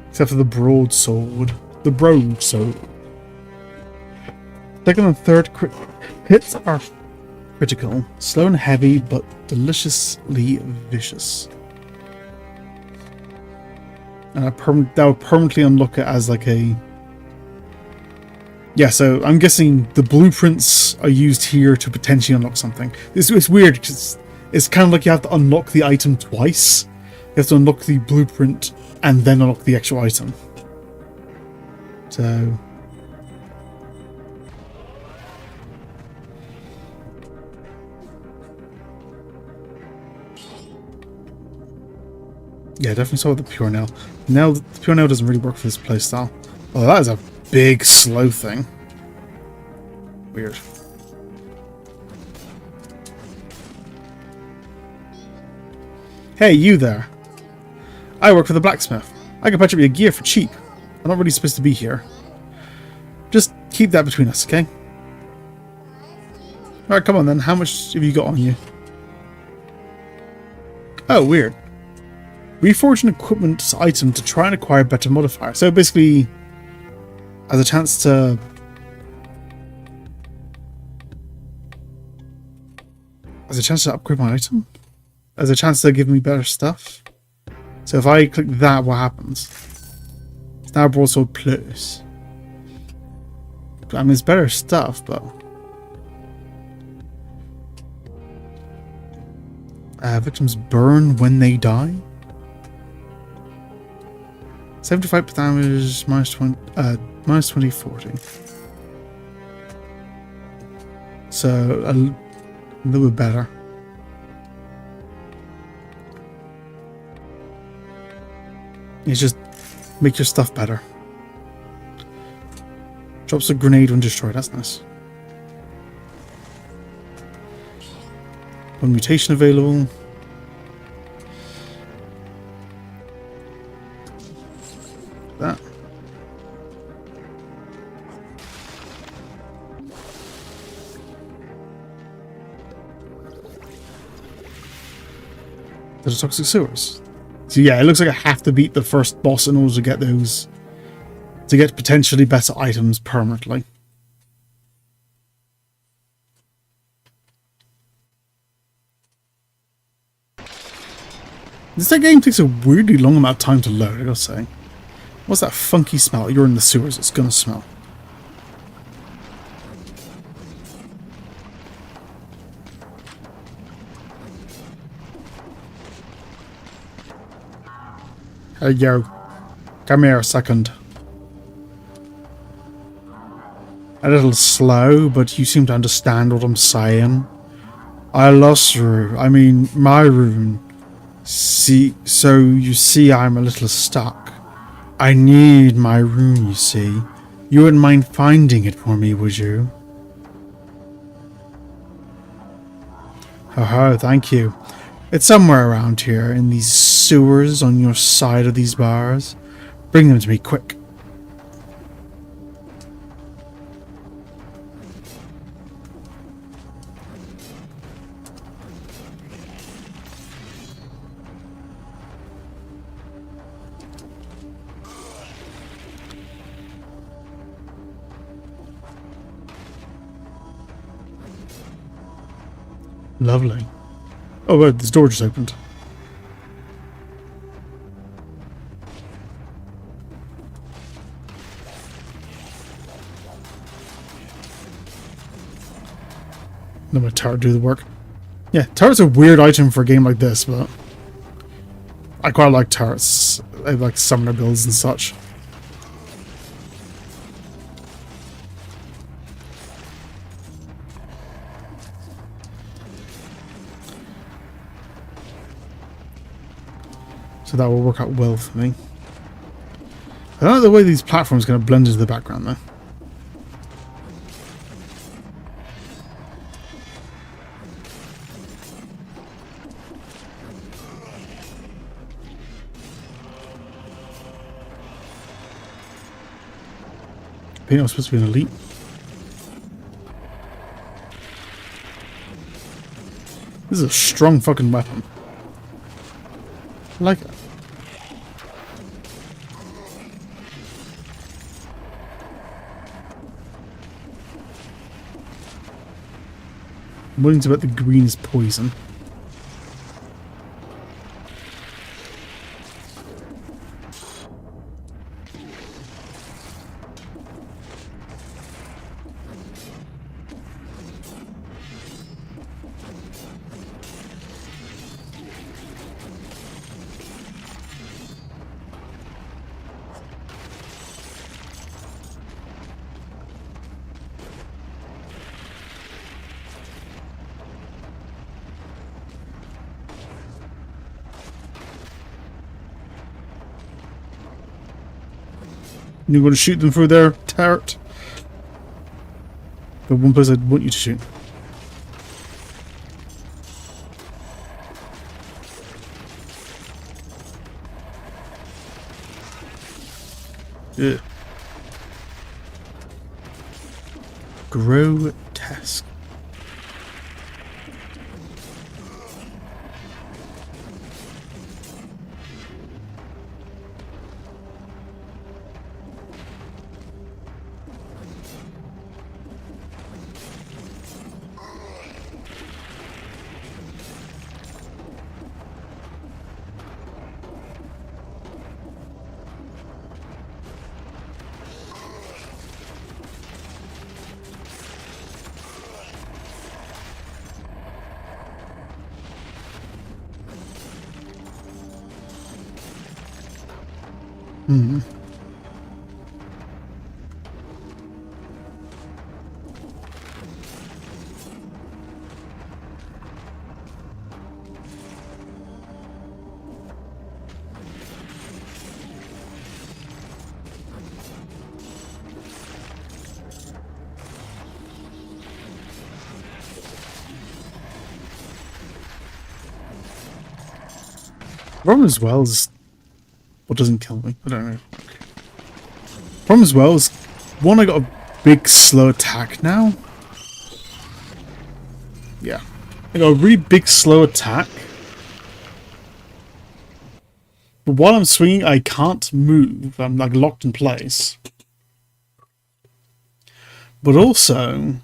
Except for the broadsword. The broadsword. Second and third hits are critical. Slow and heavy, but deliciously vicious. And that will permanently unlock it as like a... Yeah, so I'm guessing the blueprints are used here to potentially unlock something. It's weird because it's kind of like you have to unlock the item twice. You have to unlock the blueprint and then unlock the actual item. So... yeah, definitely saw the pure nail. The pure nail doesn't really work for this playstyle. Oh, that is a big slow thing. Weird. Hey, you there. I work for the blacksmith. I can patch up your gear for cheap. I'm not really supposed to be here. Just keep that between us, okay? Alright, come on then. How much have you got on you? Oh, weird. Reforge an equipment item to try and acquire better modifier. So basically, as a chance to... as a chance to upgrade my item? As a chance to give me better stuff? So if I click that, what happens? It's now broadsword plus. I mean, it's better stuff, but... victims burn when they die? 75 damage, minus 20, 40. So, a little bit better. It's just make your stuff better. Drops a grenade when destroyed, that's nice. One mutation available. That. There's toxic sewers. So yeah, it looks like I have to beat the first boss in order to get those, to get potentially better items permanently. This game takes a weirdly long amount of time to load, I gotta say. What's that funky smell? You're in the sewers, it's gonna smell. Hey yo, come here a second. A little slow, but you seem to understand what I'm saying. I lost my rune. So you see I'm a little stuck. I need my rune, you see. You wouldn't mind finding it for me, would you? Oh, thank you. It's somewhere around here, in these sewers on your side of these bars. Bring them to me, quick. Lovely. Oh, well, this door just opened. Let my turret do the work. Yeah, turret's a weird item for a game like this, but I quite like turrets. I like summoner builds and such. So that will work out well for me. I don't know the way these platforms are going to blend into the background though. I think I'm supposed to be an elite. This is a strong fucking weapon. I like it. I'm willing to bet the green is poison. You're going to shoot them through their turret. The one place I'd want you to shoot. Ugh. Grotesque. Hmm. Problem as well is what doesn't kill me. I don't know. Problem as well is one, I got a big slow attack now. Yeah, I got a really big slow attack. But while I'm swinging, I can't move. I'm like locked in place. But also,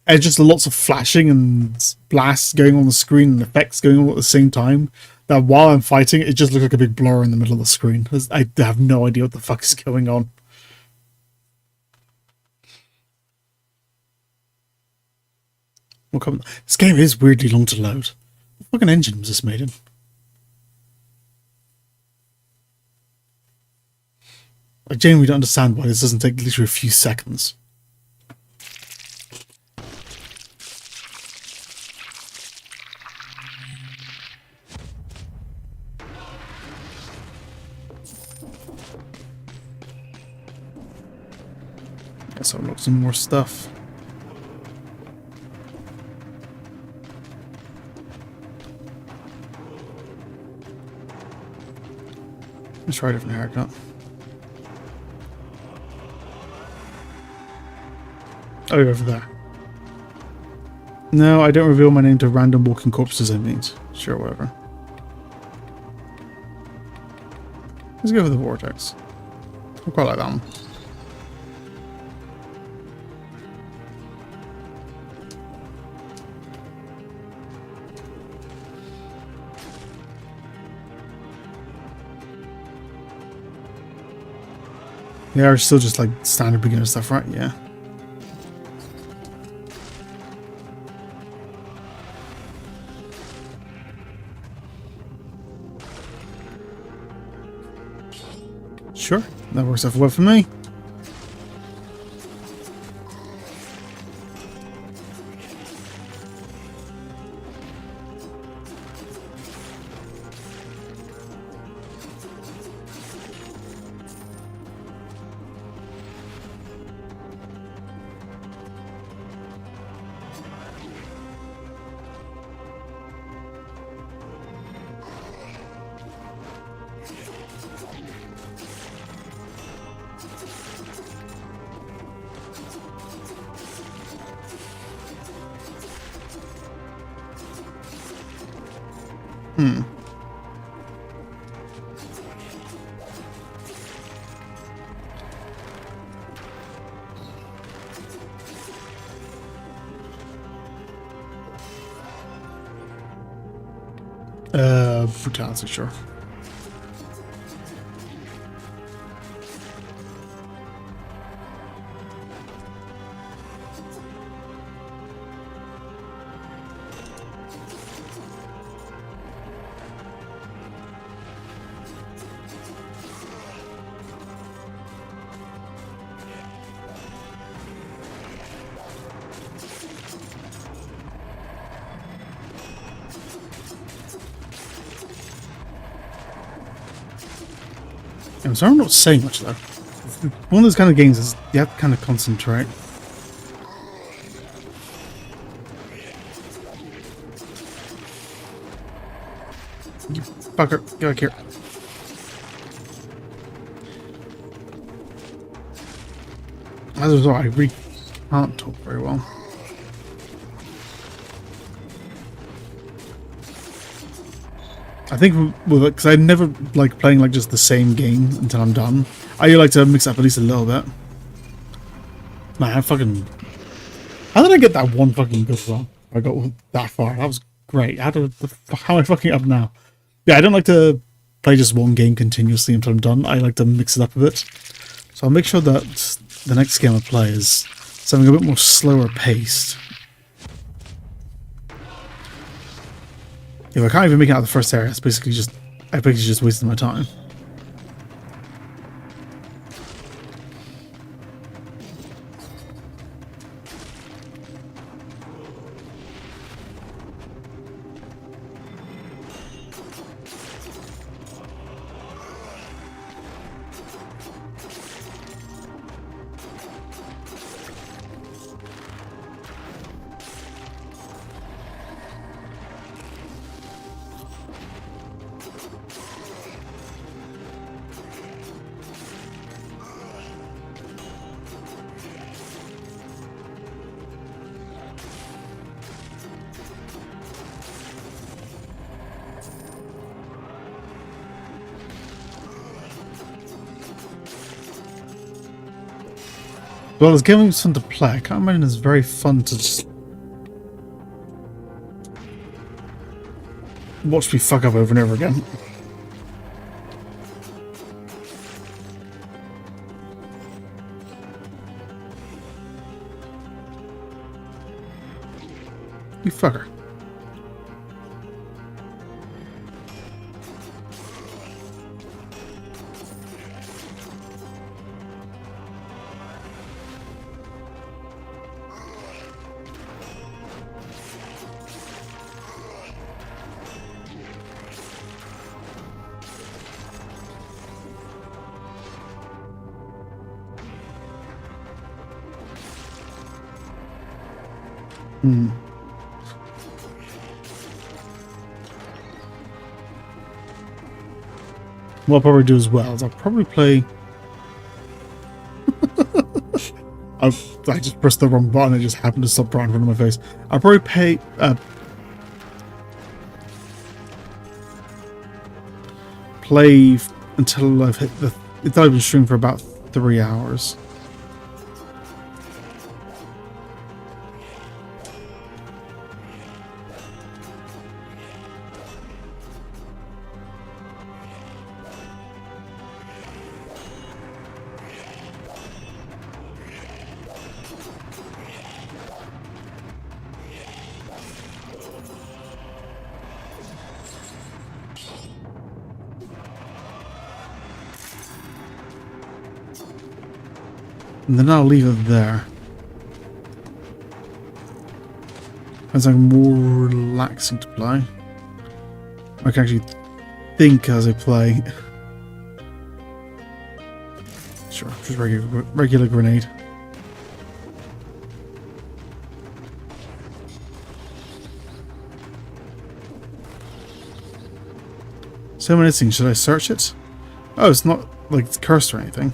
there's just lots of flashing and blasts going on the screen and effects going on at the same time. That while I'm fighting, it just looks like a big blur in the middle of the screen. I have no idea what the fuck is going on. This game is weirdly long to load. What fucking engine was this made in? I genuinely don't understand why this doesn't take literally a few seconds. Guess I'll look some more stuff. Let's try a different haircut. Oh, you're over there. No, I don't reveal my name to random walking corpses I meet. Sure, whatever. Let's go for the vortex. I quite like that one. Yeah, are still just like standard beginner stuff, right? Yeah. Sure, that works out well for me. Hmm. Brutality, sure. I'm sorry I'm not saying much though. One of those kind of games is you have to kind of concentrate. You fucker, get back here. As a result, I really can't talk very well. I think with it, because I never like playing like just the same game until I'm done. I like to mix up at least a little bit. Man, how did I get that one fucking good wrong? I got that far. That was great. How am I fucking up now? Yeah, I don't like to play just one game continuously until I'm done. I like to mix it up a bit. So I'll make sure that the next game I play is something a bit more slower paced. If I can't even make it out of the first area, it's basically just wasting my time. Well, it's giving me something to play. I can't imagine it's very fun to just watch me fuck up over and over again. You fucker. Hmm. What I'll probably do as well is I'll probably play... I just pressed the wrong button, it just happened to stop right in front of my face. I'll probably play until I've hit until I've been streaming for about 3 hours. And then I'll leave it there. It's like more relaxing to play. I can actually think as I play. Sure, just regular grenade. So many things. Should I search it? Oh, it's not like it's cursed or anything.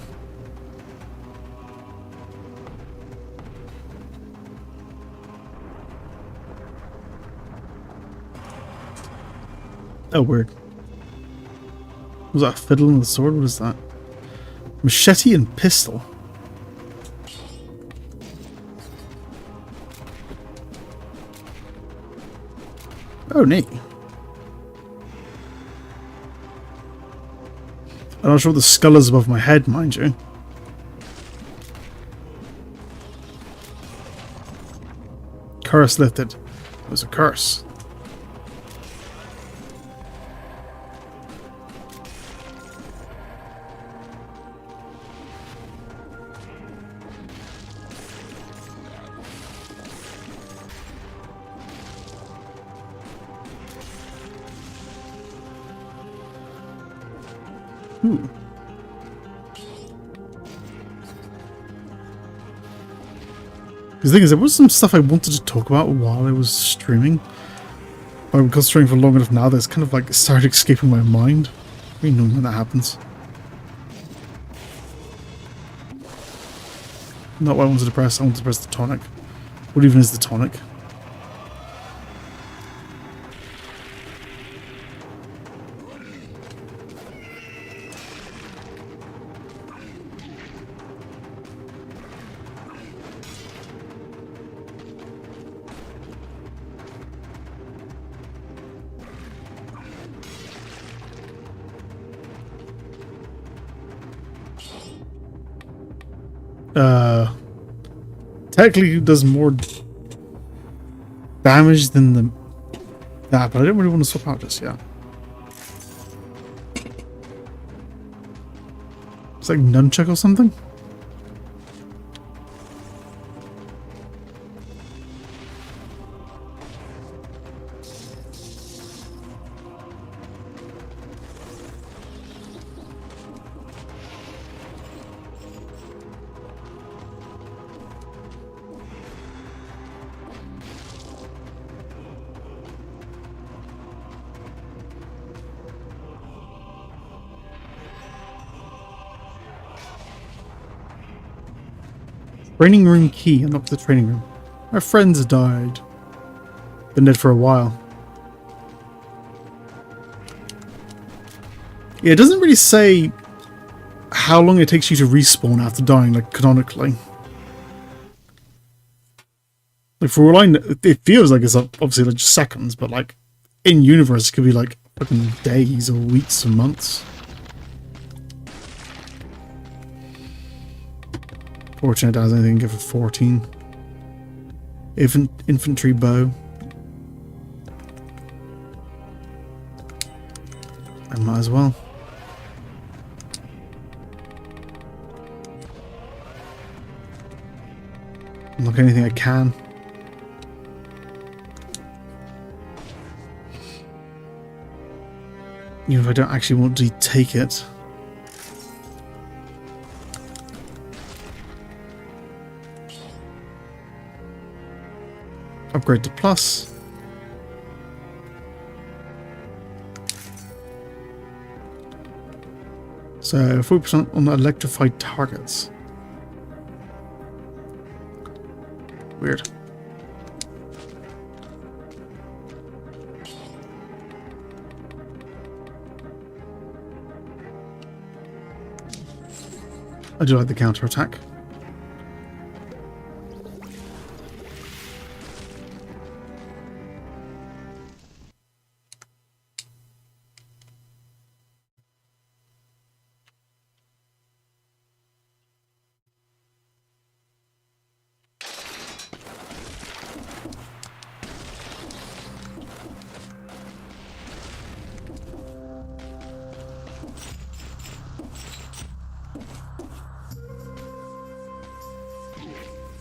Oh, weird. Was that a fiddle and the sword? What is that? Machete and pistol. Oh, neat. I'm not sure what the skull is above my head, mind you. Curse lifted. It was a curse. Ooh. The thing is, there was some stuff I wanted to talk about while I was streaming. But I'm concentrating for long enough now that it's kind of like started escaping my mind. I mean, knowing when that happens. Not what I wanted to press. I wanted to press the tonic. What even is the tonic? Technically it does more damage than that, but I don't really want to swap out just yet. It's like nunchuck or something? Training room key. Unlock the training room. Our friends died. Been dead for a while. Yeah, it doesn't really say how long it takes you to respawn after dying, like canonically. Like for all I know, it feels like it's obviously like just seconds, but like in universe it could be like fucking days or weeks or months. Fortunate as anything, give it 14. Infantry bow. I might as well. Unlock anything I can. Even if I don't actually want to take it. Upgrade to plus. So 40% on electrified targets. Weird. I do like the counterattack.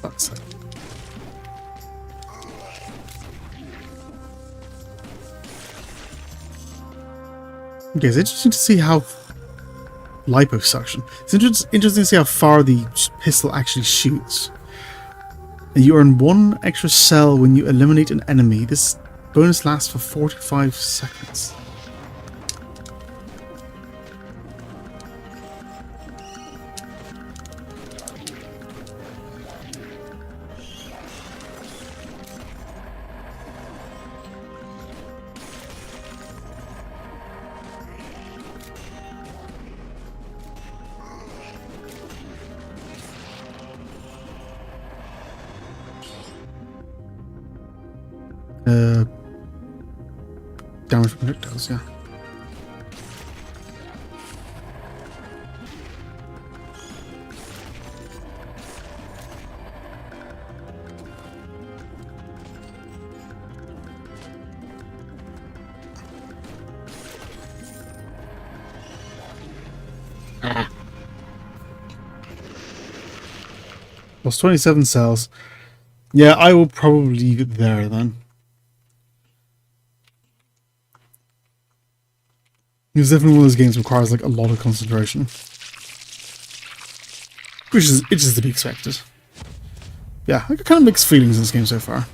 That's it. Okay, it's interesting to see how liposuction. It's interesting to see how far the pistol actually shoots. And you earn 1 extra cell when you eliminate an enemy. This bonus lasts for 45 seconds. Uh, damage projectiles, yeah. Plus 27 cells. Yeah, I will probably leave it there then. It's definitely one of those games that requires like a lot of concentration. Which is to be expected. Yeah, I got kind of mixed feelings in this game so far.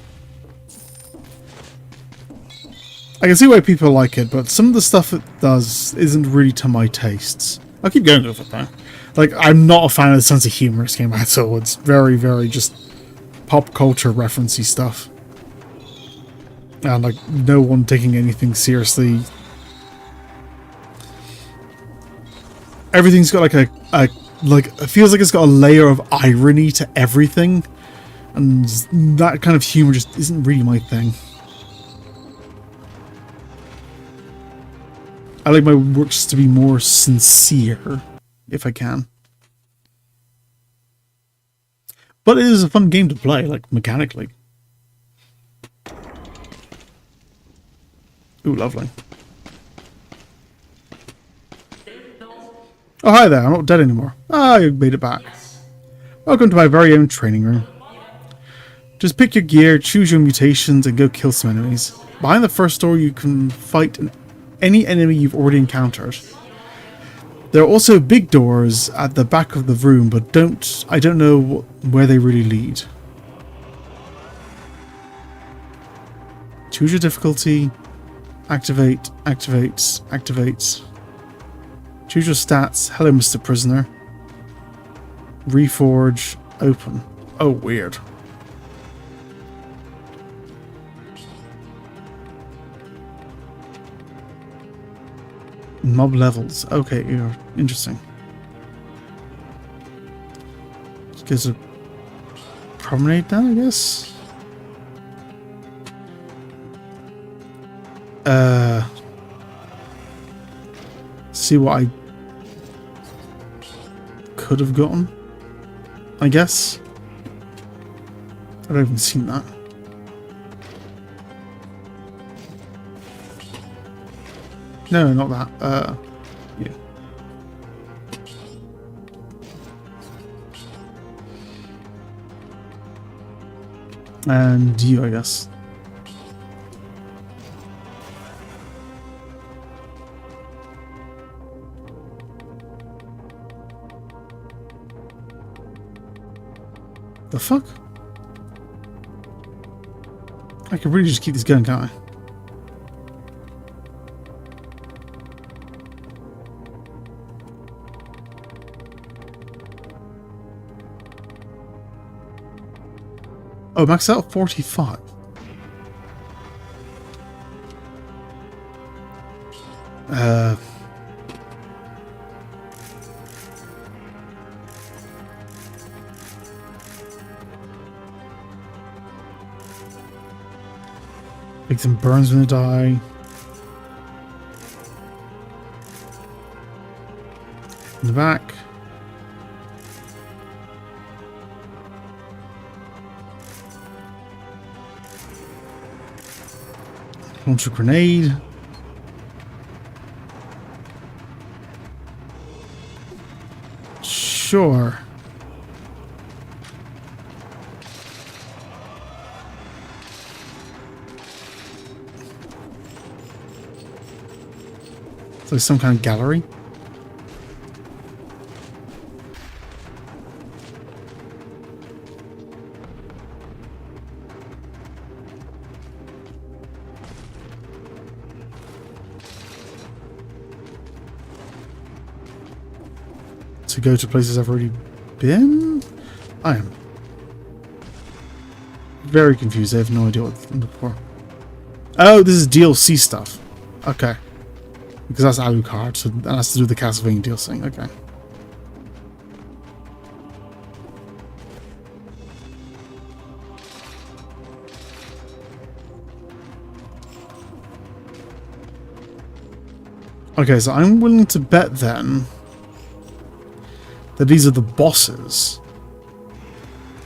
I can see why people like it, but some of the stuff it does isn't really to my tastes. I'll keep going with it though. Like, I'm not a fan of the sense of humor in this game at all. It's very, very just pop culture referencey stuff. And like, no one taking anything seriously. Everything's got like it feels like it's got a layer of irony to everything. And that kind of humor just isn't really my thing. I like my works to be more sincere, if I can. But it is a fun game to play, like, mechanically. Ooh, lovely. Oh, hi there, I'm not dead anymore. Ah, you made it back. Welcome to my very own training room. Just pick your gear, choose your mutations, and go kill some enemies. Behind the first door, you can fight any enemy you've already encountered. There are also big doors at the back of the room, but I don't know where they really lead. Choose your difficulty. Activate, activate, activate. Choose your stats. Hello, Mr. Prisoner. Reforge, open. Oh, weird. Mob levels. Okay, you're interesting. Gives a promenade down, I guess. See what I could have gotten, I guess. I've not even seen that. No, not that. Yeah. And you, I guess. The fuck? I could really just keep this going, can't I? Oh, max out 45. Make them burns when they die. In the back. Launch a grenade. Sure. So there's some kind of gallery. To go to places I've already been? I am very confused. I have no idea what I'm looking for. Oh, this is DLC stuff. Okay. Because that's Alucard, so that has to do with the Castlevania DLC. Okay. Okay, so I'm willing to bet then that these are the bosses.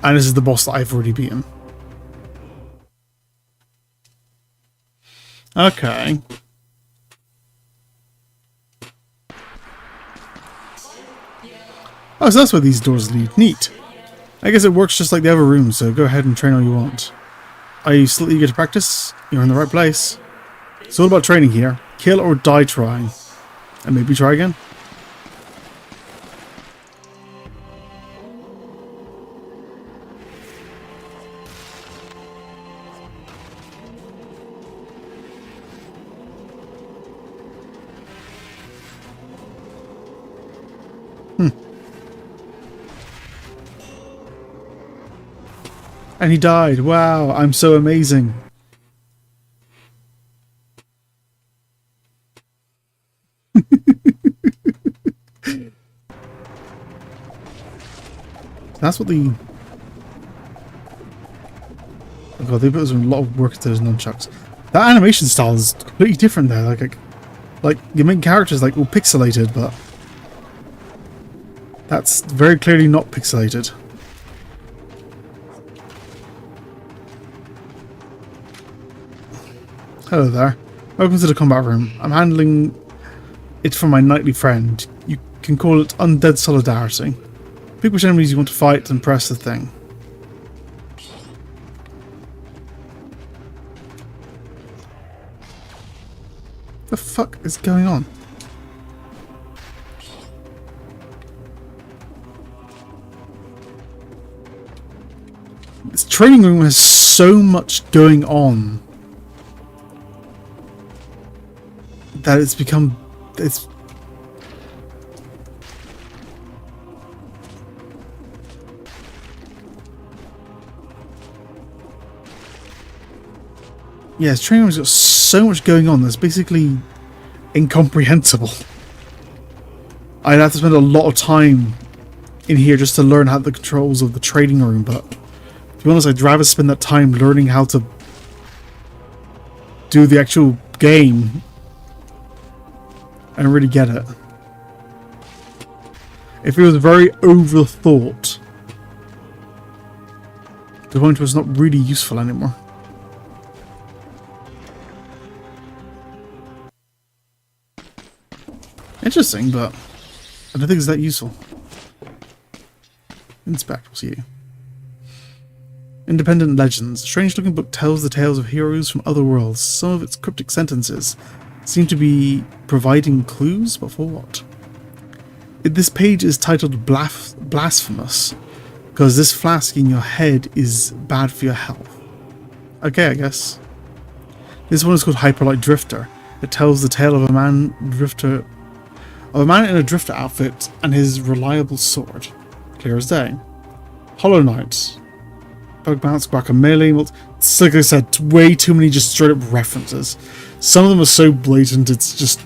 And this is the boss that I've already beaten. Okay. Oh, so that's where these doors lead. Neat. I guess it works just like the other rooms, so go ahead and train all you want. Are you still eager to practice? You're in the right place. It's all about training here. Kill or die trying. And maybe try again. And he died. Wow, I'm so amazing. That's what the... Oh god, they put a lot of work into those nunchucks. That animation style is completely different there. Like your main character is like all pixelated, but that's very clearly not pixelated. Hello there. Welcome to the combat room. I'm handling it for my knightly friend. You can call it undead solidarity. Pick which enemies you want to fight and press the thing. The fuck is going on? This training room has so much going on that it's become... it's... Yeah, this training room's got so much going on that's basically incomprehensible. I'd have to spend a lot of time in here just to learn how the controls of the trading room, but to be honest, I'd rather spend that time learning how to do the actual game and really get it. If it was very overthought, the point was not really useful anymore. Interesting, but I don't think it's that useful. Inspect, we'll see you. Independent Legends. A strange-looking book tells the tales of heroes from other worlds. Some of its cryptic sentences seem to be providing clues, but for what? This page is titled Blasphemous, because this flask in your head is bad for your health. Okay, I guess. This one is called Hyperlight Drifter. It tells the tale of a man in a drifter outfit and his reliable sword. Clear as day. Hollow Knight. Bug bounce, guacamole. It's like I said, way too many just straight up references. Some of them are so blatant, it's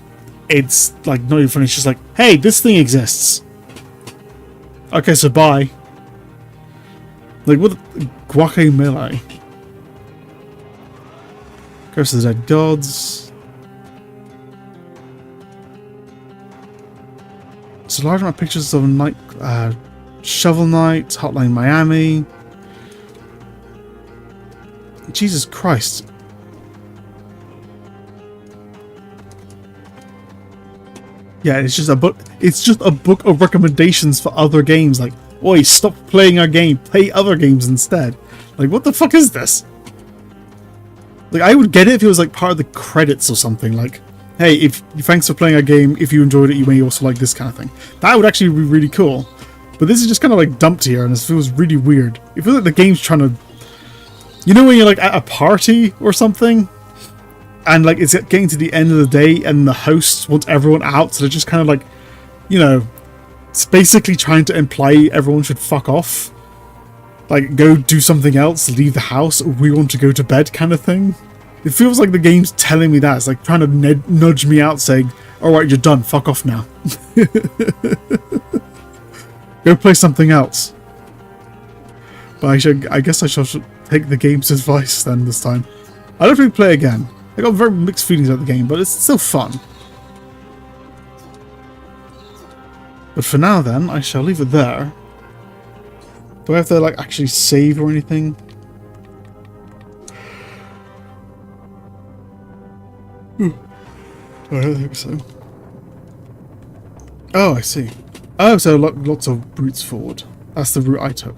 like not even funny. It's just like, hey, this thing exists. Okay, so bye. Like, what? Guacamole. Curse of the Dead Gods. So large amount of pictures of night, Shovel Knight, Hotline Miami. Jesus Christ. Yeah, it's just a book. It's just a book of recommendations for other games. Like, oi, stop playing our game. Play other games instead. Like, what the fuck is this? Like, I would get it if it was like part of the credits or something. Like, hey, thanks for playing our game. If you enjoyed it, you may also like this kind of thing. That would actually be really cool. But this is just kind of like dumped here, and it feels really weird. It feels like the game's trying to... You know when you're like at a party or something? And like it's getting to the end of the day and the hosts want everyone out, so they're just kind of like, you know, it's basically trying to imply everyone should fuck off. Like, go do something else, leave the house, we want to go to bed kind of thing. It feels like the game's telling me that. It's like trying to nudge me out saying, alright, you're done, fuck off now. Go play something else. But I guess I should take the game's advice then this time. I don't really play again. I got very mixed feelings about the game, but it's still fun. But for now then, I shall leave it there. Do I have to like actually save or anything? I don't think so. Oh, I see. Oh, so lots of routes forward. That's the route I took.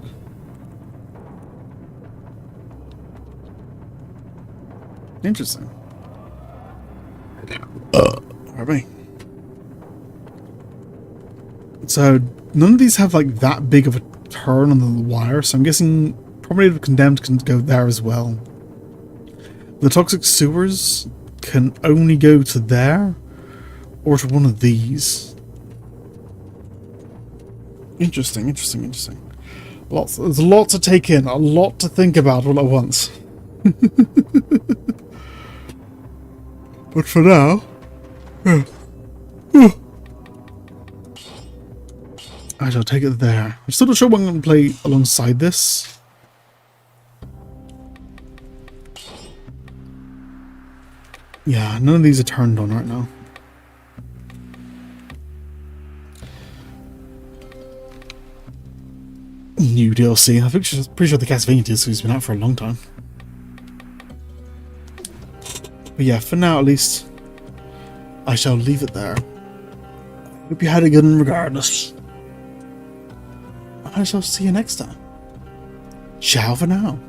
Interesting. Pardon me. So none of these have like that big of a turn on the wire, so I'm guessing probably the condemned can go there as well. The toxic sewers can only go to there or to one of these. Interesting. There's a lot to take in, a lot to think about all at once. But for now, I shall take it there. I'm still not sure what I'm going to play alongside this. Yeah, none of these are turned on right now. New DLC. I'm pretty sure the Castlevania DLC has been out for a long time. But yeah, for now at least, I shall leave it there. Hope you had a good one regardless. I shall see you next time. Ciao for now.